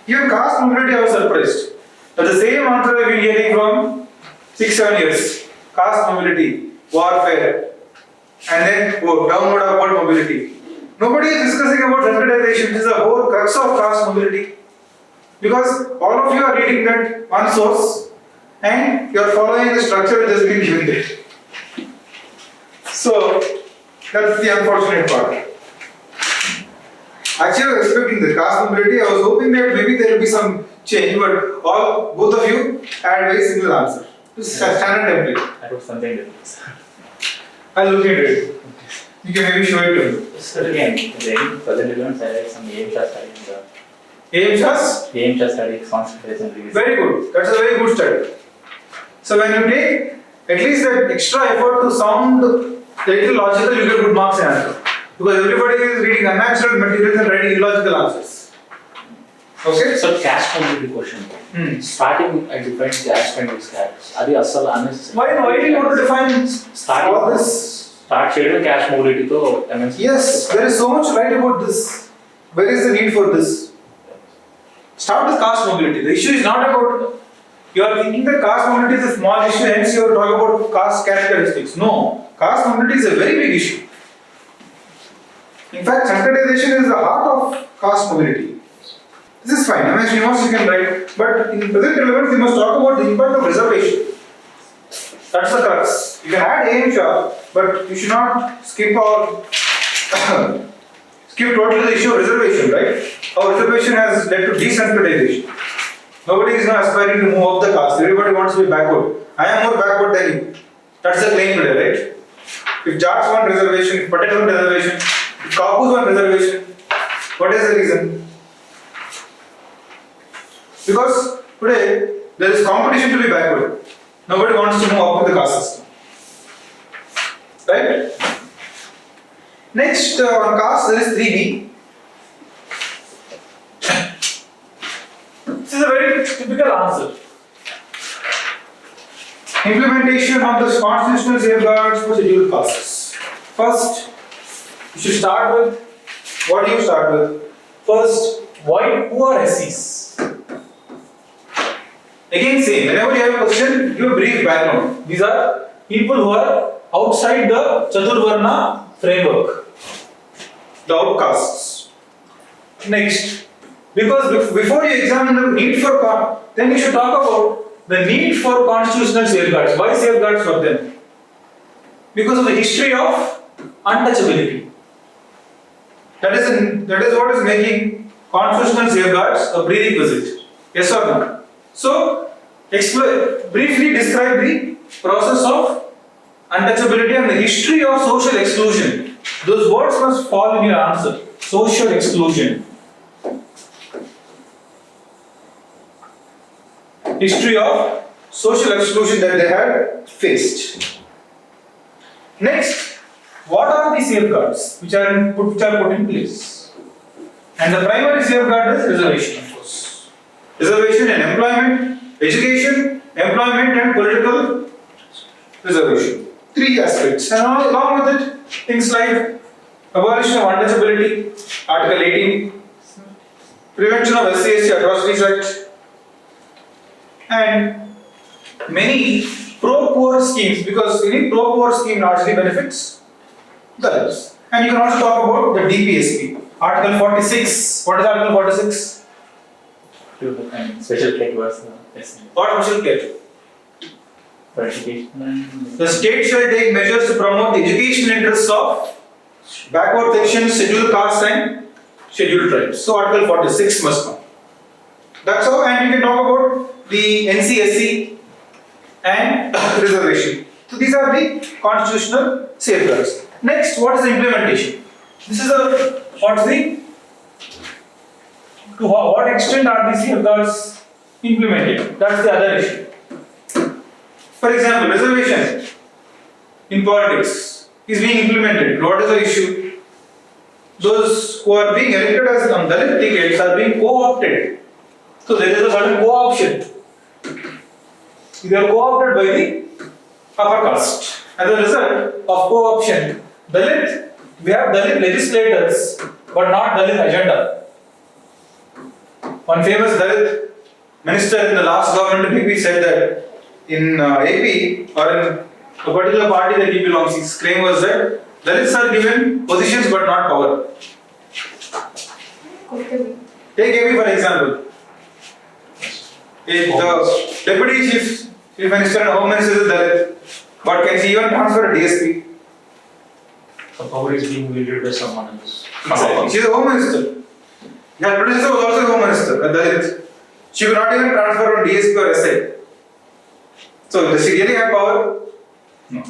Even caste mobility, I was surprised. That's the same answer I've been hearing from 6-7 years. Caste mobility, warfare, and then downward upward mobility. Nobody is discussing about sensitization. This is the whole crux of caste mobility. Because all of you are reading that one source and you are following the structure that has been given there. So, that's the unfortunate part. Actually, I was expecting the caste mobility. I was hoping that maybe there will be some change, but both of you had very similar answer. This is a standard template. I wrote something different. I'll look into it. You can maybe show it to me. So again, in present events, I like some AIMSHA study in the AIMSHA study, concentration release. Very good. That's a very good study. So when you take at least that extra effort to sound a little logical, you get good marks in answer. Because everybody is reading unnatural materials and writing illogical answers. Okay? So caste mobility question. Starting I define caste and its caste. Are they asal unnecessary? Why do you want to define Starting all this? Start sharing caste mobility to MNC. Yes, there is so much right about this. Where is the need for this? Start with caste mobility. The issue is not about, you are thinking that caste mobility is a small issue, hence you are talking about caste characteristics. No, caste mobility is a very big issue. In fact, sensitization is the heart of caste mobility. This is fine, Srinivas you can write, but in present relevance, we must talk about the impact of reservation. That's the crux. You can add AIMSHA, but you should not skip totally the issue of reservation, right? Our reservation has led to desensitization. Nobody is now aspiring to move up the caste. Everybody wants to be backward. I am more backward than you. That's the claim today, right? If Jats want reservation, if Patel want reservation, if Kapus want reservation, what is the reason? Because today there is competition to be backward. Nobody wants to move up in the caste system. Right? Next, on caste there is 3B. This is a very typical answer. Implementation of the constitutional safeguards for scheduled castes. First, you should start with, what do you start with? First, who are SCs? Again same, whenever you have a question, give a brief background. These are people who are outside the Chaturvarna framework, the outcasts. Next, because before you examine the need for then you should talk about the need for constitutional safeguards. Why safeguards for them? Because of the history of untouchability. That is what is making constitutional safeguards a prerequisite. Yes or no? So, briefly describe the process of untouchability and the history of social exclusion. Those words must fall in your answer. Social exclusion. History of social exclusion that they had faced. Next, what are the safeguards which are put in place? And the primary safeguard is reservation, of course. Reservation in employment, education, employment, and political reservation. 3 aspects. And along with it, things like abolition of untouchability, Article 18, prevention of SC/ST atrocities act, and many pro-poor schemes, because any pro-poor scheme largely benefits Dalits. And you can also talk about the DPSP. Article 46. What is Article 46? Special categories. What special care? For education. The state shall take measures to promote the educational interests of backward sections, scheduled castes and scheduled tribes. So Article 46 must come. That's how, and you can talk about the NCSC and reservation. So these are the constitutional safeguards. Next, what is the implementation? This is to what extent are these safeguards implemented? That's the other issue. For example, reservation in politics is being implemented. What is the issue? Those who are being elected as on Dalit tickets are being co-opted. So there is a certain co-option. They are co-opted by the upper caste. As a result of co-option, we have Dalit legislators, but not Dalit agenda. One famous Dalit minister in the last government maybe said that in AP or in a particular party that he belongs, his claim was that Dalits are given positions but not power. Take AP for example. If the deputy chief minister and home minister is a Dalit, but can she even transfer a DSP? The power is being wielded by someone else. Exactly. She is a home minister. Her predecessor was also a home minister, a Dalit. She could not even transfer from DSP or SI. So does she really have power? No.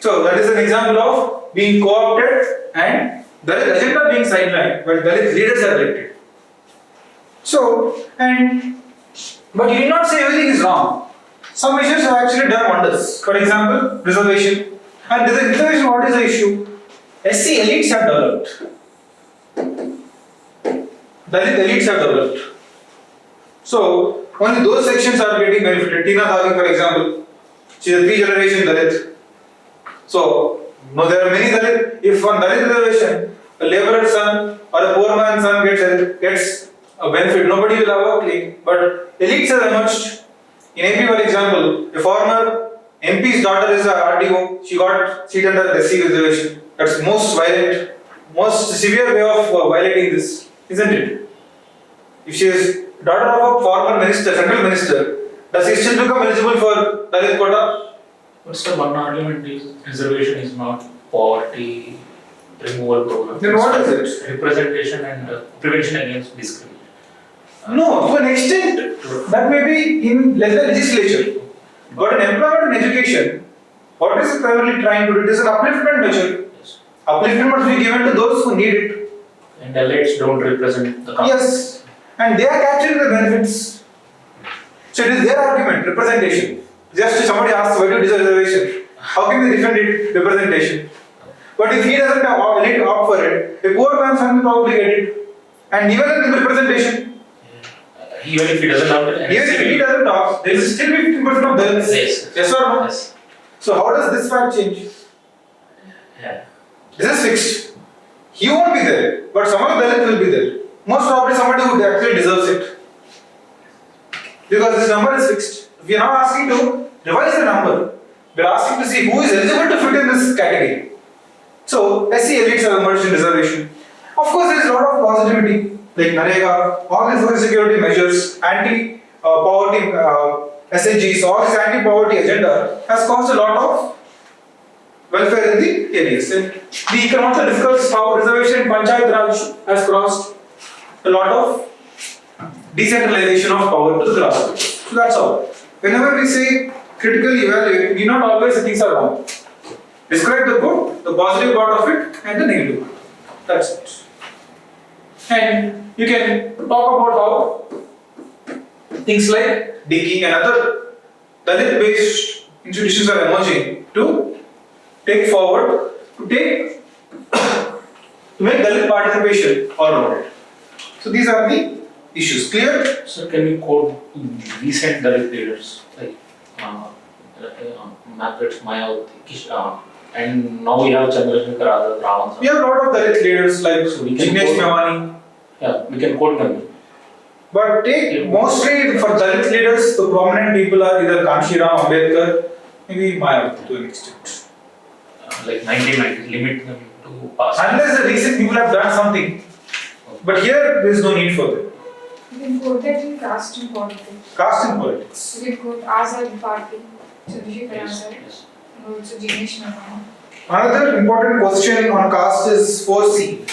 So that is an example of being co-opted and Dalit agenda being sidelined, but Dalit leaders are elected. So, but you did not say everything is wrong. Some measures have actually done wonders. For example, reservation. And reservation, what is the issue? SC elites have developed. Dalit elites have developed. So, only those sections are getting benefited. Tina Dhagi, for example, she is a 3-generation Dalit. So, no, there are many Dalit. If on Dalit reservation, a laborer's son or a poor man's son gets a benefit, nobody will have a claim. But elites have emerged. In AP, for example, a former MP's daughter is a RDO. She got seat under the SC reservation. That's most violent, most severe way of violating this, isn't it? If she is daughter of a former minister, central minister, does she still become eligible for Dalit quota? But sir, one argument is reservation is not poverty removal program. Then what is it? Representation and prevention against discrimination. No, to an extent that may be in the legislature. But in employment and education, What is it primarily trying to do? It is an upliftment measure. Yes. Upliftment must be given to those who need it. And Laex don't represent the company. Yes, and they are capturing the benefits. So it is their argument, representation. Just somebody asks, why do you deserve reservation? How can they defend it? Representation. But if he doesn't have elite opt for it, a poor man's son will probably get it. And even in the representation, Even if he doesn't have it. even if he doesn't opt, there is still 15% of Dalits. Yes. Yes or no? Yes. So how does this fact change? Yeah. This is fixed. He won't be there, but some of the Dalits will be there. Most probably somebody who actually deserves it. Because this number is fixed. We are not asking to revise the number. We are asking to see who is eligible to fit in this category. So, SC elites have emerged in reservation. Of course, there is a lot of positivity, like Narega, all these social security measures, anti-poverty SHGs, all this anti-poverty agenda has caused a lot of welfare in the areas. And we can also discuss how reservation in Panchayat Raj has caused a lot of decentralization of power to the grassroots. So that's all. Whenever we say critically evaluate, we not always things are wrong. Describe the good, the positive part of it, and the negative part. That's it. And you can talk about how things like Dicky and other Dalit-based institutions are emerging to take forward, to make Dalit participation all-rounded. So these are the issues. Clear? So can we quote recent Dalit leaders like Margaret Mayawati, and now we have Chandrasekhar Ravan. We have a lot of Dalit leaders like So we can Jignesh quote- Mewani. Yeah, we can quote them. But take mostly for Dalit leaders, the prominent people are either Kanshiram, Ambedkar, maybe Mayawati to an extent. Like 1990, limit them to past. Unless the recent people have done something. But here there is no need for them. You can quote that in caste and politics. Caste and politics. You can quote Azad Party, Chandrasekhar Yes, Azad, yes. and also Jignesh Mewani. Another important question on caste is 4C.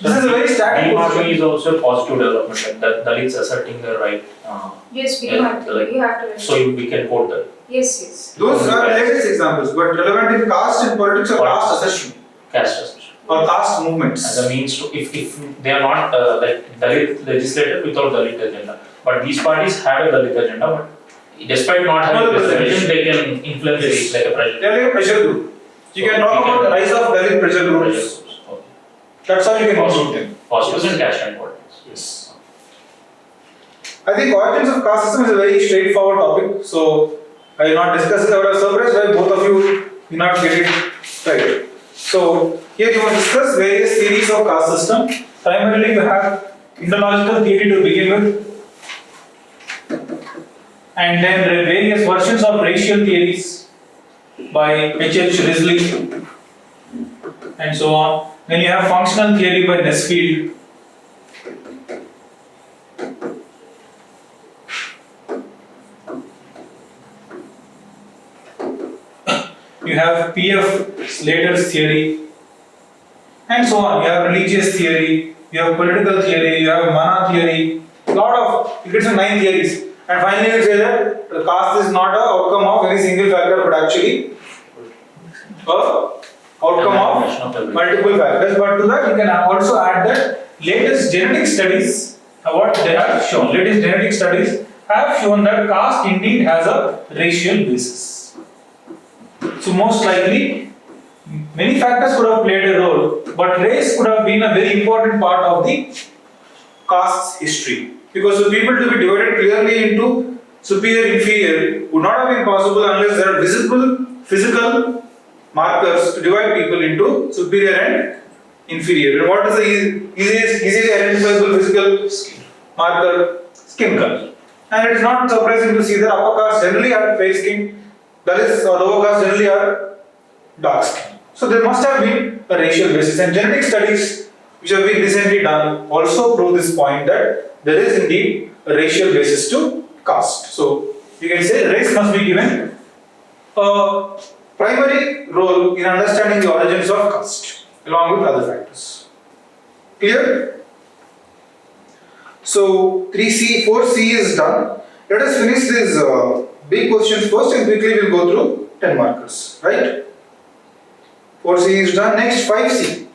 This is a very static Demarking question. is also a positive development, like that Dalits asserting their right. Yes, we Yeah, have to. like- We have to. So we can quote that. Yes, yes. Those are latest examples, but relevant in caste and politics or caste assertion Caste assertion. or caste movements. As a means to, if they are not like Dalit legislator without Dalit agenda, but these parties have a Dalit agenda, but despite not having No, a reservation, yes. they can influence it like a pressure. They are like a pressure group. You can So talk we about can- the rise of Dalit pressure groups. Okay. That's how you can include them. Positives and caste and politics. Yes. I think origins of caste system is a very straightforward topic, so I will not discuss it. I was surprised why both of you did not get it right. So here you want to discuss various theories of caste system. Primarily you have Indo-logical theory to begin with, and then there are various versions of racial theories by H.H. Risley and so on. Then you have functional theory by Nesfield. You have P.F. Slater's theory, and so on. You have religious theory, you have political theory, you have mana theory, you get some 9 theories. And finally you say that the caste is not an outcome of any single factor but actually an outcome of multiple factors. But to that you can also add that latest genetic studies, what they have shown, latest genetic studies have shown that caste indeed has a racial basis. So most likely, many factors could have played a role, but race could have been a very important part of the caste's history. Because for people to be divided clearly into superior, inferior would not have been possible unless there are visible physical markers to divide people into superior and inferior. And what is the easily identifiable physical marker? Skin color. And it is not surprising to see that upper caste generally have fair skin, Dalits or lower caste generally are dark skin. So there must have been a racial basis, and genetic studies which have been recently done also prove this point that there is indeed a racial basis to caste. So you can say race must be given a primary role in understanding the origins of caste along with other factors. Clear? So 3C, 4C is done. Let us finish this big questions first and quickly we'll go through 10 markers, right? 4C is done. Next 5C.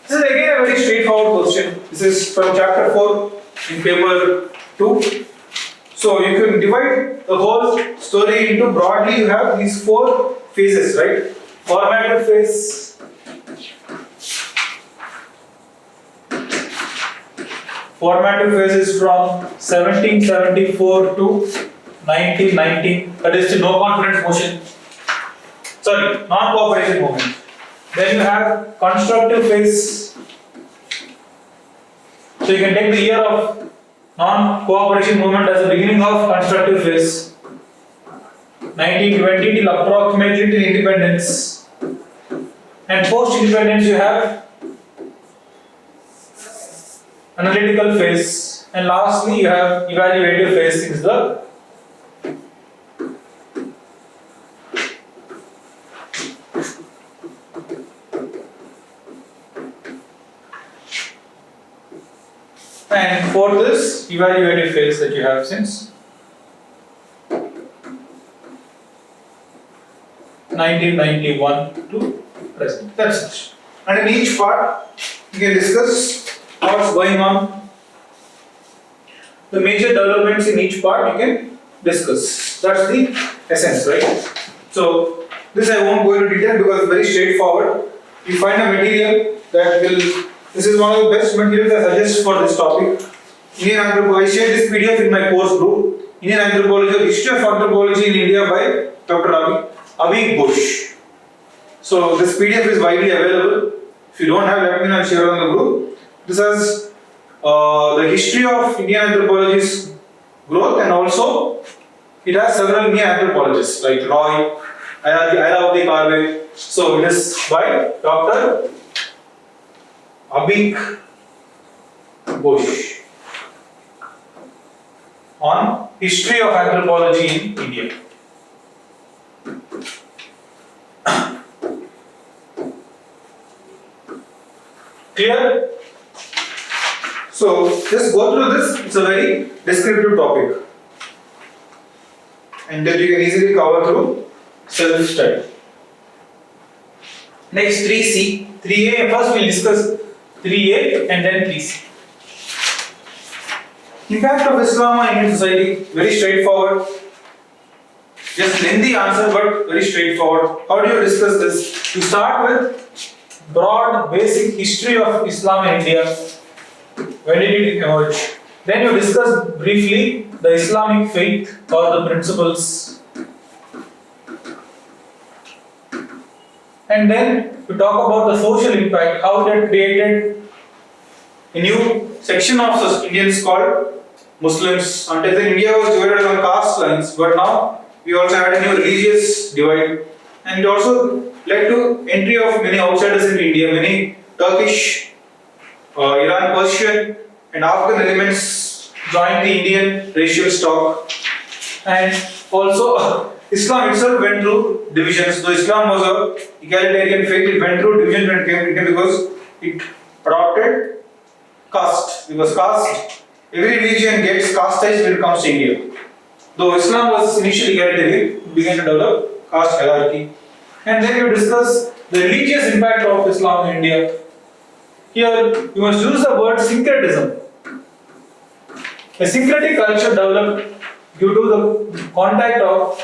This is again a very straightforward question. This is from chapter 4 in paper 2. So you can divide the whole story into broadly you have these 4 phases, right? Formative phase, formative phase is from 1774 to 1919, that is the no confidence motion, sorry, non-cooperation movement. Then you have constructive phase, so you can take the year of non-cooperation movement as the beginning of constructive phase, 1920 till approximately till independence. And post-independence you have analytical phase, and lastly you have evaluative phase is the and for this evaluative phase that you have since 1991 to present. That's it. And in each part you can discuss what's going on, the major developments in each part you can discuss. That's the essence, right? So this I won't go into detail because it's very straightforward. You find a material that will, this is one of the best materials I suggest for this topic. Indian Anthropology, I shared this PDF in my course group. Indian Anthropology or History of Anthropology in India by Dr. Abhi Ghosh. So this PDF is widely available. If you don't have, let me know and share on the group. This has the history of Indian anthropology's growth, and also it has several Indian anthropologists like Roy, Airavati Karve. So it is by Dr. Abhi Ghosh on history of anthropology in India. Clear? So just go through this. It's a very descriptive topic, and that you can easily cover through self-study. Next 3C, 3A. First we'll discuss 3A and then 3C. Impact of Islam on Indian society. Very straightforward. Just lengthy answer, but very straightforward. How do you discuss this? You start with broad basic history of Islam in India. When did it emerge? Then you discuss briefly the Islamic faith or the principles. And then you talk about the social impact, how that created a new section of Indians called Muslims. Until then India was divided on caste lines, but now we also had a new religious divide. And it also led to entry of many outsiders in India, many Turkish, Iran, Persian and Afghan elements joined the Indian racial stock. And also Islam itself went through divisions. Though Islam was a egalitarian faith, it went through division when it came to India because it adopted caste. Because caste, every religion gets casteized when it comes to India. Though Islam was initially egalitarian, it began to develop caste hierarchy. And then you discuss the religious impact of Islam in India. Here you must use the word syncretism. A syncretic culture developed due to the contact of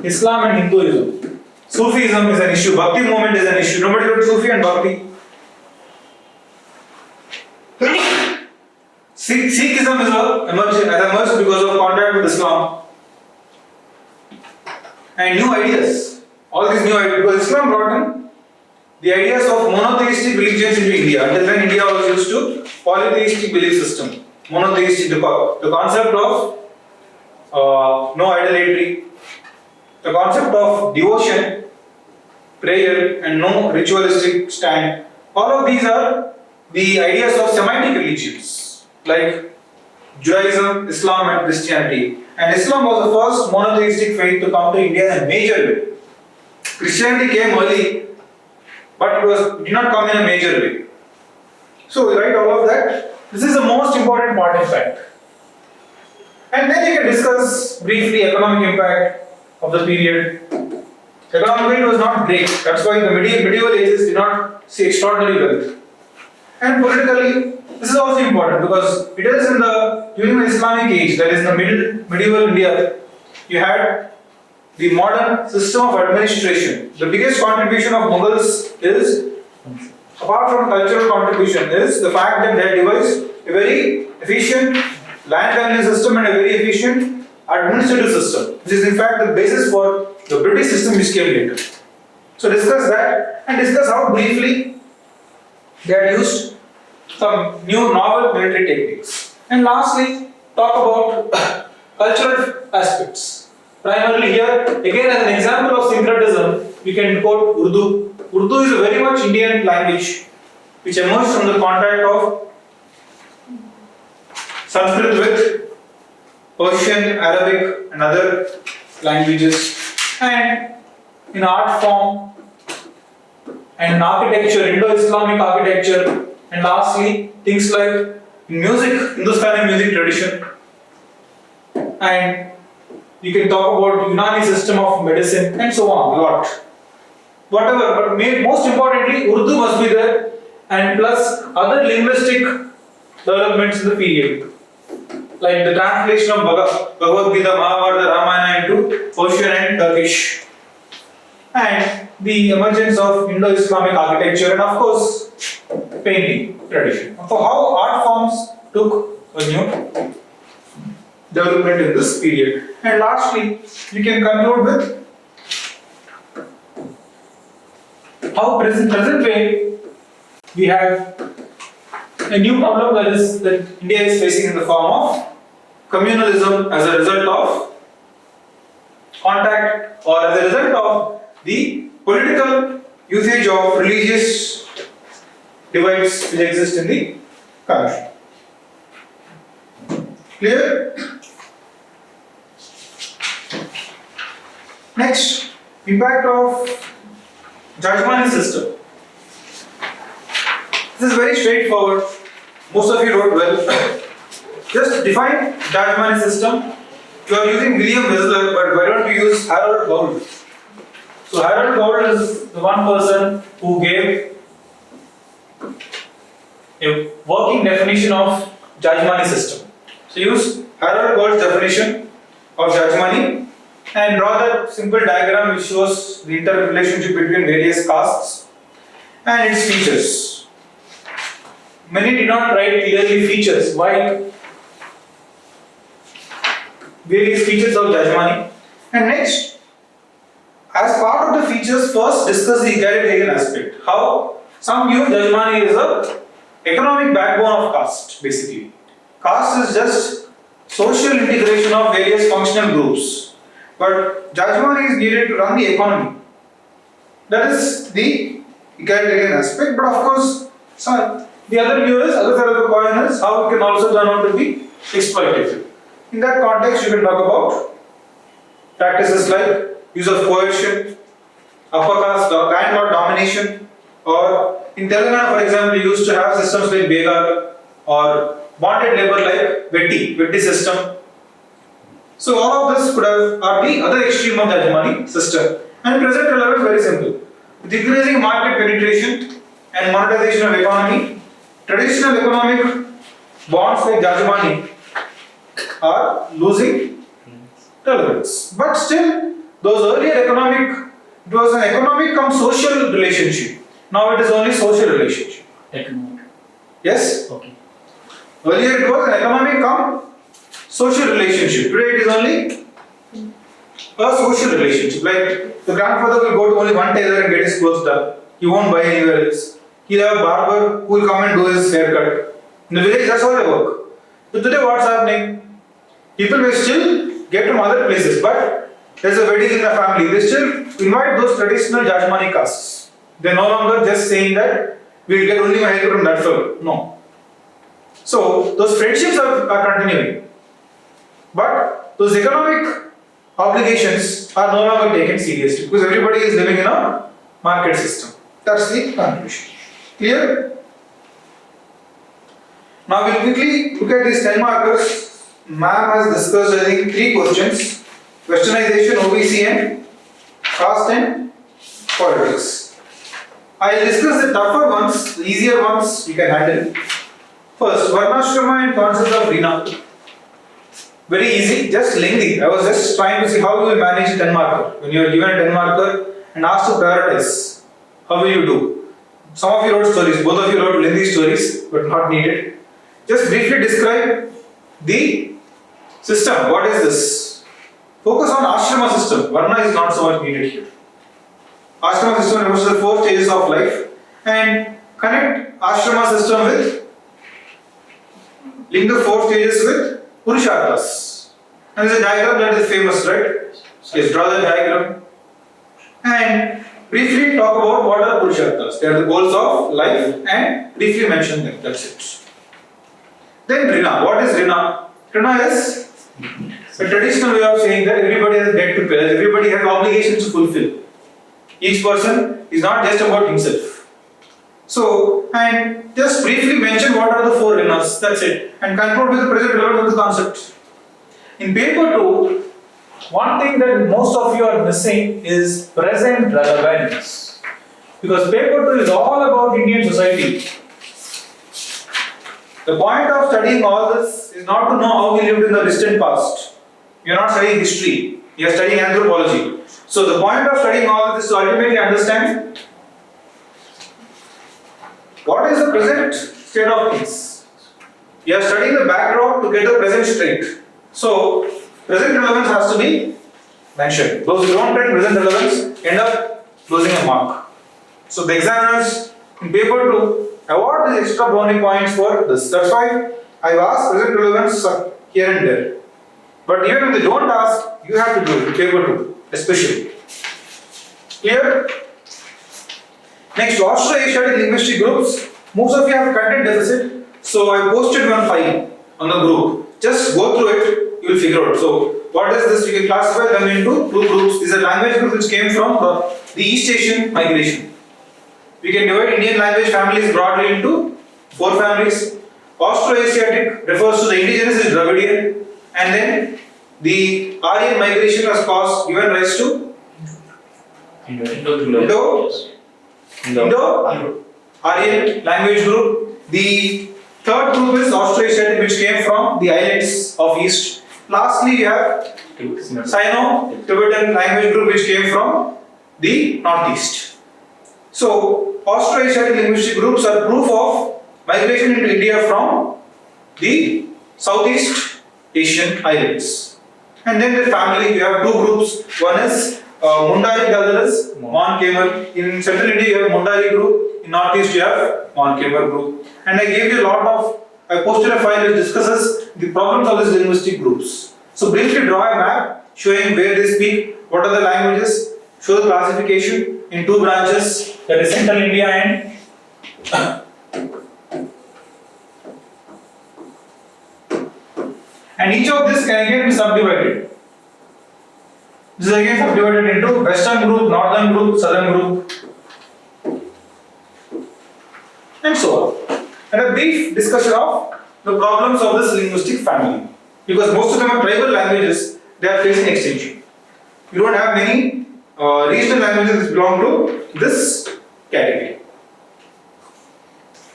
Islam and Hinduism. Sufism is an issue, Bhakti movement is an issue. Nobody wrote Sufi and Bhakti. Sikhism has emerged because of contact with Islam. And new ideas. All these new ideas, because Islam brought in the ideas of monotheistic religions into India. Until then, India was used to polytheistic belief system. Monotheistic, the concept of no idolatry, the concept of devotion, prayer, and no ritualistic stand. All of these are the ideas of Semitic religions like Judaism, Islam, and Christianity. And Islam was the first monotheistic faith to come to India in a major way. Christianity came early, but it did not come in a major way. So we write all of that. This is the most important part in fact. And then you can discuss briefly economic impact of the period. Economically it was not great. That's why the medieval ages did not see extraordinary wealth. And politically, this is also important because it is during the Islamic age, that is the medieval India, you had the modern system of administration. The biggest contribution of Mughals is, apart from cultural contribution, is the fact that they devised a very efficient land revenue system and a very efficient administrative system, which is in fact the basis for the British system which came later. So discuss that and discuss how briefly they had used some new novel military techniques. And lastly, talk about cultural aspects. Primarily here, again as an example of syncretism, we can quote Urdu. Urdu is a very much Indian language which emerged from the contact of Sanskrit with Persian, Arabic and other languages, and in art form and in architecture, Indo-Islamic architecture, and lastly things like in music, Hindustani music tradition, and you can talk about Unani system of medicine and so on, a lot. Whatever, but most importantly, Urdu must be there, and plus other linguistic developments in the period, like the translation of Kavadiguda, Mahabharata, Ramayana into Persian and Turkish, and the emergence of Indo-Islamic architecture, and of course, painting tradition. So how art forms took a new development in this period. And lastly, we can conclude with how present way we have a new problem that India is facing in the form of communalism as a result of contact or as a result of the political usage of religious divides which exist in the country. Clear? Next, impact of Jajmani system. This is very straightforward. Most of you wrote well. Just define Jajmani system. You are using William Wessler, but why don't you use Harold Gould? So Harold Gould is the one person who gave a working definition of Jajmani system. So use Harold Gould's definition of Jajmani and draw that simple diagram which shows the interrelationship between various castes and its features. Many did not write clearly features. Why? Various features of Jajmani. And next, as part of the features, first discuss the egalitarian aspect. How some view Jajmani is a economic backbone of caste, basically. Caste is just social integration of various functional groups. But Jajmani is needed to run the economy. That is the egalitarian aspect. But of course, the other view is, other side of the coin is how it can also turn out to be exploitative. In that context, you can talk about practices like use of coercion, upper caste landlord domination, or in Telangana, for example, you used to have systems like Begar or bonded labor like Vetti system. So all of this are the other extreme of Jajmani system. And present level is very simple. With increasing market penetration and monetization of economy, traditional economic bonds like Jajmani are losing relevance. But still, those earlier it was an economic cum social relationship. Now it is only social relationship. Economic. Yes? Okay. Earlier it was an economic cum social relationship. Today it is only a social relationship. Like the grandfather will go to only one tailor and get his clothes done. He won't buy anywhere else. He'll have a barber who will come and do his haircut. In the village, that's how they work. So today what's happening? People may still get from other places, but there's a wedding in the family. They still invite those traditional Jajmani castes. They're no longer just saying that we'll get only my haircut from that fellow. No. So those friendships are continuing. But those economic obligations are no longer taken seriously because everybody is living in a market system. That's the conclusion. Clear? Now we'll quickly look at these 10 markers. Ma'am has discussed, I think, 3 questions: Westernization, OBC, and caste and politics. I'll discuss the tougher ones, the easier ones you can handle. First, Varnashrama and concept of Rina. Very easy, just lengthy. I was just trying to see how you will manage 10 marker. When you are given a 10 marker and asked to prioritize, how will you do? Some of you wrote stories, both of you wrote lengthy stories, but not needed. Just briefly describe the system. What is this? Focus on ashrama system. Varna is not so much needed here. Ashrama system refers to the 4 stages of life, and connect ashrama system with, link the 4 stages with Purusharthas. And there's a diagram that is famous, right? Yes, draw the diagram. And briefly talk about what are Purusharthas. They are the goals of life and briefly mention them. That's it. Then Rina. What is Rina? Rina is a traditional way of saying that everybody has debt to pay, everybody has obligations to fulfill. Each person is not just about himself. So, and just briefly mention what are the 4 Rinas, that's it. And conclude with the present relevance of the concept. In paper 2, one thing that most of you are missing is present relevance. Because paper 2 is all about Indian society. The point of studying all this is not to know how we lived in the distant past. You are not studying history, you are studying anthropology. So the point of studying all this is to ultimately understand what is the present state of things. You are studying the backdrop to get the present state. So present relevance has to be mentioned. Those who don't write present relevance end up losing a mark. So the examiners in paper 2 award these extra brownie points for this. That's why I've asked present relevance here and there. But even if they don't ask, you have to do it in paper 2, especially. Clear? Next, Austro-Asiatic linguistic groups. Most of you have content deficit, so I posted one file on the group. Just go through it, you will figure out. So, what is this? You can classify them into 2 groups. These are language groups which came from the East Asian migration. We can divide Indian language families broadly into 4 families. Austro-Asiatic refers to the indigenous is Dravidian, and then the Aryan migration has given rise to Indo-Aryan language group. The third group is Austro-Asiatic, which came from the islands of East. Lastly, we have Sino-Tibetan language group, which came from the Northeast. So, Austro-Asiatic linguistic groups are proof of migration into India from the Southeast Asian islands. And then the family, we have 2 groups. One is Mundari, the other is Mon Khmer. In Central India, you have Mundari group. In Northeast, you have Mon Khmer group. And I gave you I posted a file which discusses the problems of these linguistic groups. So briefly draw a map showing where they speak, what are the languages, show the classification in 2 branches, that is Central India and each of this can again be subdivided. This is again subdivided into Western group, Northern group, Southern group, and so on. And a brief discussion of the problems of this linguistic family. Because most of them are tribal languages, they are facing extinction. You don't have many regional languages that belong to this category.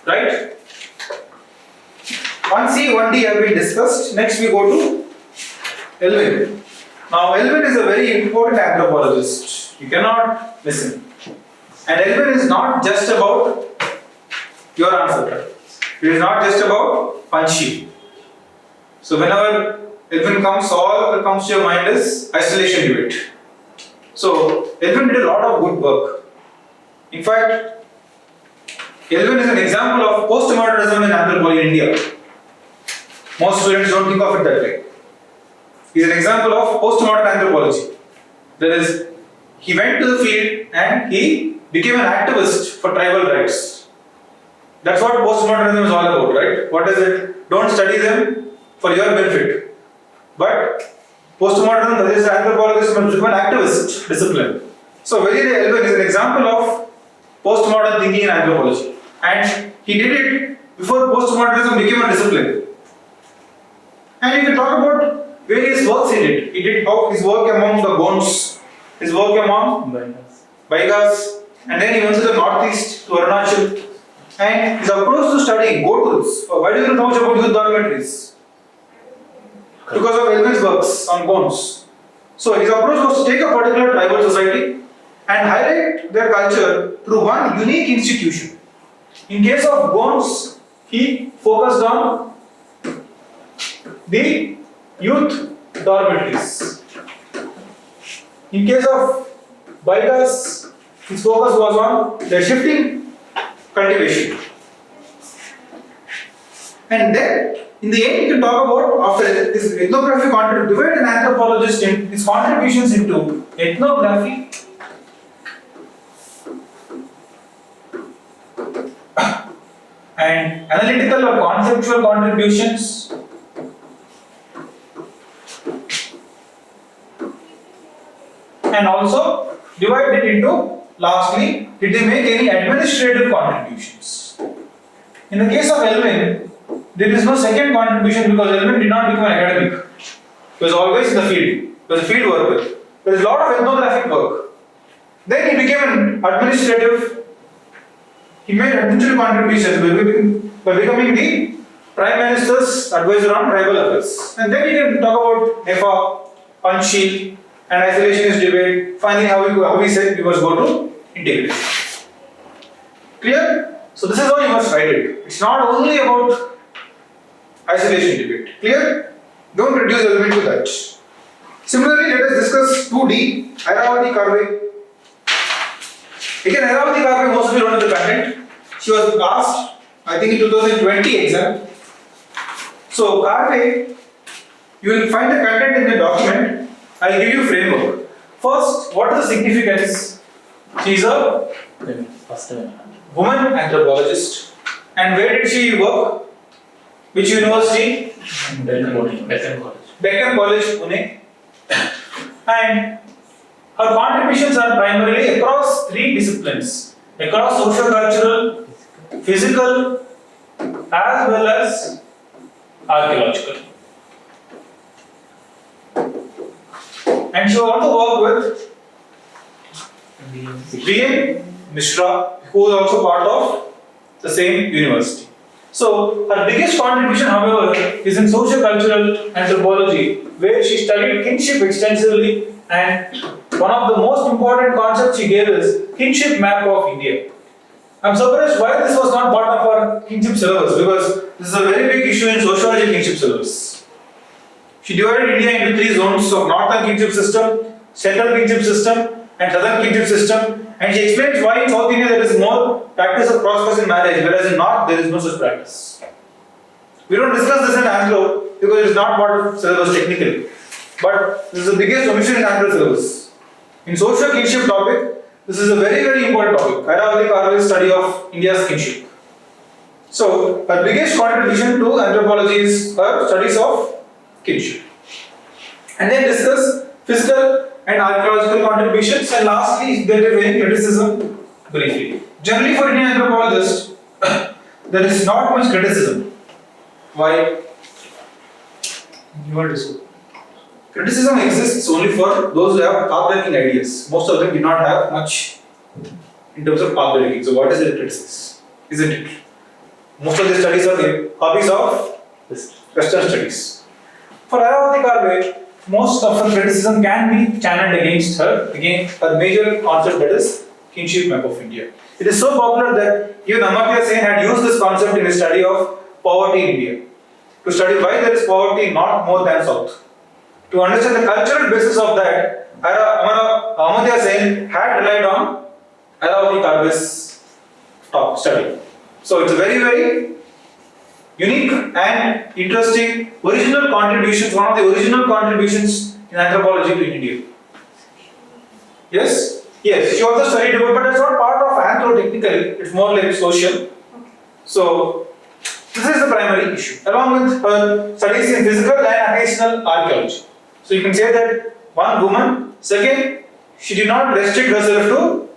Right? 1C, 1D have been discussed. Next we go to Elvin. Now Elvin is a very important anthropologist. You cannot miss him. And Elvin is not just about your answer. It is not just about punchy. So whenever Elvin comes, all that comes to your mind is isolation debate. So Elvin did a lot of good work. In fact, Elvin is an example of postmodernism in anthropology in India. Most students don't think of it that way. He is an example of postmodern anthropology. That is, he went to the field and he became an activist for tribal rights. That's what postmodernism is all about, right? What is it? Don't study them for your benefit. But postmodernism, that is anthropologist, must become an activist discipline. So Elvin is an example of postmodern thinking in anthropology. And he did it before postmodernism became a discipline. And you can talk about various works he did. He did his work among the Gonds, his work among Baigas, and then he went to the northeast to Arunachal. And his approach to studying Gotuls. Why do you know much about youth dormitories? Because of Elvin's works on Gonds. So his approach was to take a particular tribal society and highlight their culture through one unique institution. In case of Gonds, he focused on the youth dormitories. In case of Baigas, his focus was on the shifting cultivation. And then, in the end, you can talk about, after this ethnography divide an anthropologist in his contributions into ethnography, and analytical or conceptual contributions, and also divide it into, lastly, did they make any administrative contributions? In the case of Elvin, there is no second contribution because Elvin did not become an academic. He was always in the field. He was a field worker. There is a lot of ethnographic work. Then he became an administrative. He made administrative contributions by becoming the Prime Minister's advisor on tribal affairs. And then we can talk about NEFA, Panchsheel, and isolationist debate. Finally, how he said we must go to integration. Clear? So this is how you must write it. It's not only about isolation debate. Clear? Don't reduce element to that. Similarly, let us discuss 2D, Airavati Karve. Again, Airavati Karve, most of you don't know the content. She was asked, I think in 2020 exam. So Karve, you will find the content in the document. I'll give you framework. First, what is the significance? She is a woman anthropologist. And where did she work? Which university? Deccan College, Pune. And her contributions are primarily across 3 disciplines. Across socio-cultural, physical, as well as archaeological. And she also worked with B.M. Mishra, who was also part of the same university. So, her biggest contribution, however, is in socio-cultural anthropology, where she studied kinship extensively, and one of the most important concepts she gave is kinship map of India. I'm surprised why this was not part of our kinship syllabus, because this is a very big issue in sociology kinship syllabus. She divided India into 3 zones of northern kinship system, central kinship system, and southern kinship system. And she explains why in South India there is more practice of cross-person marriage, whereas in North there is no such practice. We don't discuss this in Anglo because it is not part of syllabus technically. But this is the biggest omission in Anglo syllabus. In social kinship topic, this is a very, very important topic. Airavati Karve's study of India's kinship. So, her biggest contribution to anthropology is her studies of kinship. And then discuss physical and archaeological contributions, and lastly, if there is any criticism, briefly. Generally, for Indian anthropologists, there is not much criticism. Why? You want to say? Criticism exists only for those who have path-breaking ideas. Most of them do not have much in terms of path-breaking. So, what is the criticism? Isn't it? Most of the studies are the hobbies of Western studies. For Airavati Karve, most of her criticism can be channeled against her, against her major concept, that is kinship map of India. It is so popular that even Amartya Sen had used this concept in his study of poverty in India, to study why there is poverty in north more than south. To understand the cultural basis of that, Amartya Sen had relied on Airavati Karve's study. So it's a very, very unique and interesting original contributions, one of the original contributions in anthropology to India. Yes? Yes, she also studied about, but it's not part of anthro technically, it's more like social. So, this is the primary issue, along with her studies in physical and occasional archaeology. So, you can say that one woman, second, she did not restrict herself to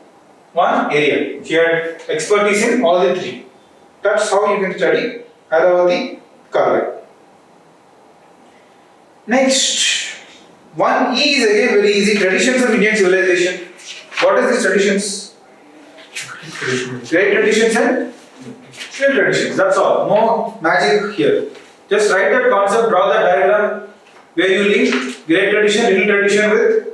one area. She had expertise in all the 3. That's how you can study Airavati Kavai. Next, 1E is again very easy. Traditions of Indian civilization. What is these traditions? Great traditions and little traditions. That's all. No magic here. Just write that concept, draw that diagram where you link great tradition, little tradition with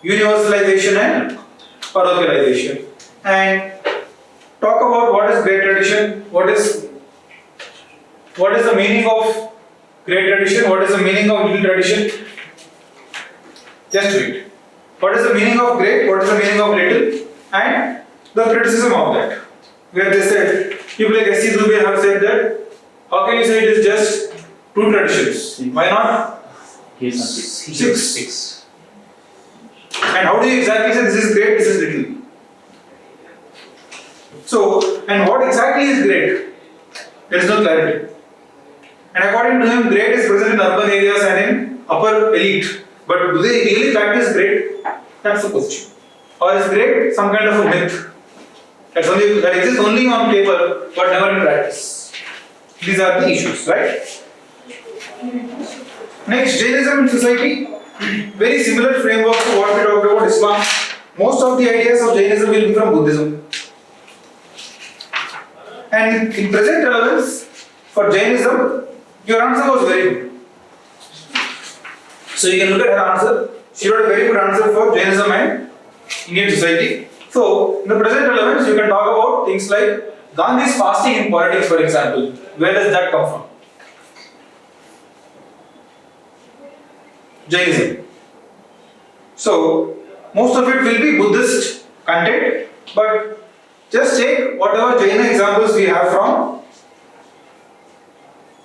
universalization and parochialization. And talk about what is great tradition, what is the meaning of great tradition, what is the meaning of little tradition. Just read. What is the meaning of great, what is the meaning of little, and the criticism of that. Where they said, people like S.C. Dubey have said that, how can you say it is just 2 traditions? Why not? Yes, 6. And how do you exactly say this is great, this is little? So, and what exactly is great? There is no clarity. And according to him, great is present in urban areas and in upper elite. But do they really practice great? That's the question. Or is great some kind of a myth? That exists only on paper but never in practice. These are the issues, right? Next, Jainism in society. Very similar framework to what we talked about Islam. Most of the ideas of Jainism will be from Buddhism. And in present relevance for Jainism, your answer was very good. So you can look at her answer. She wrote a very good answer for Jainism and Indian society. So in the present relevance, you can talk about things like Gandhi's fasting in politics, for example. Where does that come from? Jainism. So most of it will be Buddhist content, but just take whatever Jaina examples we have from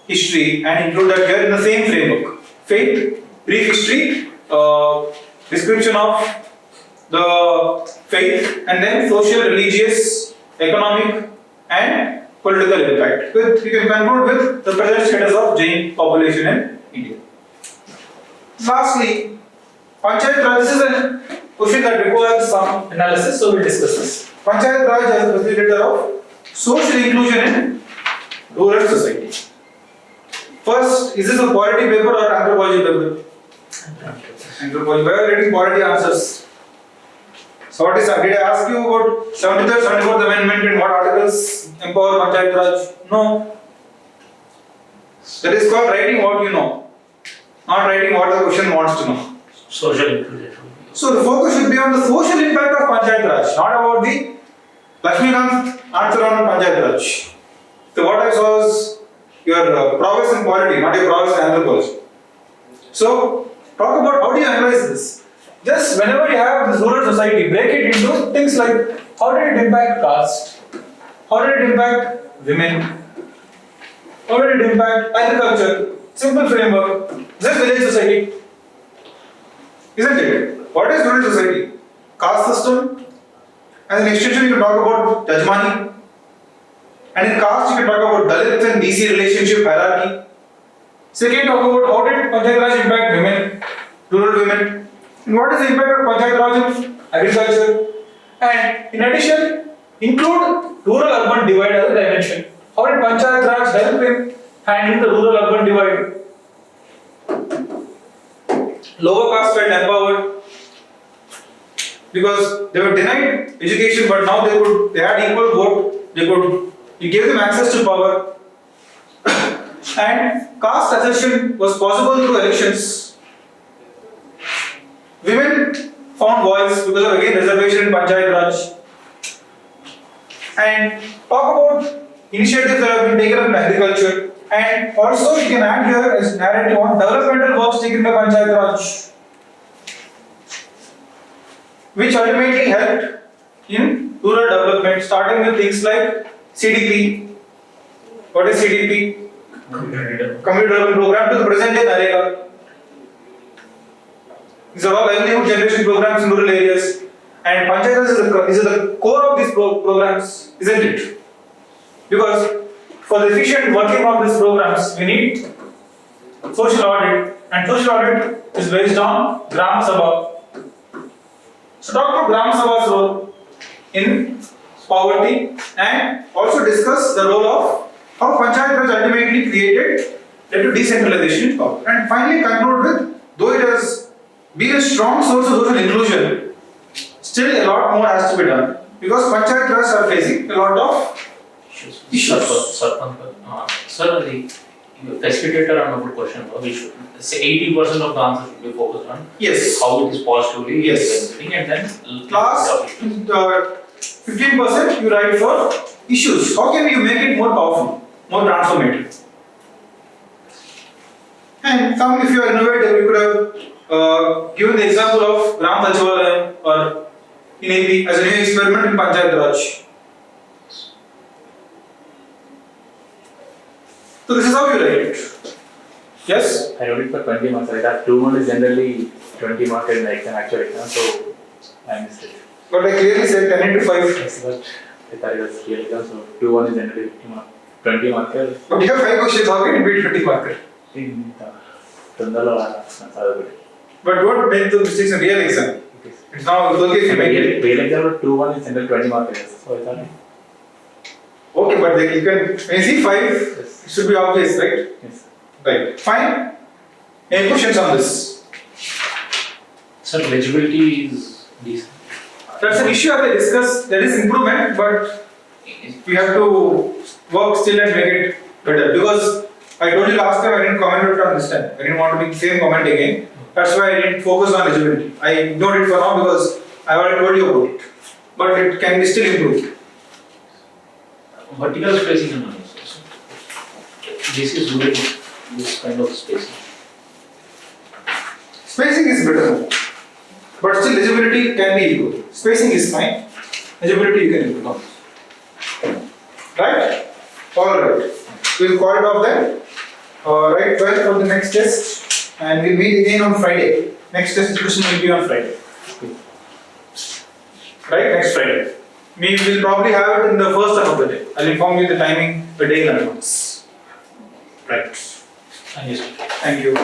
history and include that here in the same framework. Faith, brief history, description of the faith, and then social, religious, economic, and political impact. You can conclude with the present status of Jain population in India. Lastly, Panchayat Raj, this is a question that requires some analysis, so we'll discuss this. Panchayat Raj as a facilitator of social inclusion in rural society. First, is this a polity paper or anthropology paper? Anthropology. Where are you getting polity answers? So what is that? Did I ask you about 73rd, 74th Amendment and what articles empower Panchayat Raj? No. That is called writing what you know, not writing what the question wants to know. Social inclusion. So the focus should be on the social impact of Panchayat Raj, not about the Lakshminant answer on Panchayat Raj. So what I saw is your prowess in polity, not your prowess in anthropology. So talk about how do you analyze this. Just whenever you have this rural society, break it into things like how did it impact caste, how did it impact women, how did it impact agriculture. Simple framework. This is village society, isn't it? What is village society? Caste system. As an extension, you can talk about Jajmani. And in caste, you can talk about Dalit and BC relationship hierarchy. Second, talk about how did Panchayat Raj impact women, rural women. And what is the impact of Panchayat Raj in agriculture? And in addition, include rural-urban divide as a dimension. How did Panchayat Raj help in handling the rural-urban divide? Lower caste felt empowered because they were denied education, but now they had equal vote. You gave them access to power. And caste assertion was possible through elections. Women found voice because of again reservation in Panchayat Raj. And talk about initiatives that have been taken in agriculture. And also you can add here as narrative on developmental works taken by Panchayat Raj, which ultimately helped in rural development, starting with things like CDP. What is CDP? Community Development Program to the present day NREGA. These are all livelihood generation programs in rural areas. And Panchayat Raj is the core of these programs, isn't it? Because for the efficient working of these programs, we need social audit, and social audit is based on Gram Sabha. So talk about Gram Sabha's role in poverty, and also discuss the role of how Panchayat Raj ultimately led to decentralization in power. And finally conclude with, though it has been a strong source of social inclusion, still a lot more has to be done because Panchayat Raj are facing a lot of issues. Sir, the facilitator and a question, we should say 80% of the answer should be focused on Yes. how it is positively Yes. benefiting, and then Last 15% you write for issues. How can you make it more powerful, more transformative? And some, if you are innovative, you could have given the example of Gram Sachivalayam or in AP as a new experiment in Panchayat Raj. So this is how you write it. Yes? I wrote it for 20 marks. I thought 2-1 is generally 20 marks in the exam, actual exam, so I missed it. But I clearly said 10 into 5. Yes, but I thought it was real exam, so 2-1 is generally 50 marks. 20 markers. But you have 5 questions, how can it be 20 marker? In Tondalo, that's But don't make the mistakes in real exam. It's now okay if you make it. real exam, 2-1 is generally 20 markers. So I thought, Okay, but you can, when you see 5, yes. it should be obvious, right? Yes. Right. Fine. Any questions on this? sir, legibility is decent. That's an issue I discussed. There is improvement, but we have to work still and make it better. Because I told you last time I didn't comment on this time. I didn't want to make the same comment again. That's why I didn't focus on legibility. I ignored it for now because I already told you about it. But it can be still improved. Vertical spacing analysis. This is good, this kind of spacing. Spacing is better now. But still legibility can be improved. Spacing is fine. Legibility you can improve. Right? Alright. We'll call it off then. Write 12 for the next test. And we'll meet again on Friday. Next test discussion will be on Friday. Right? Next Friday. We will probably have it in the first half of the day. I'll inform you the timing the day in advance. Right. Thank you, sir. Thank you.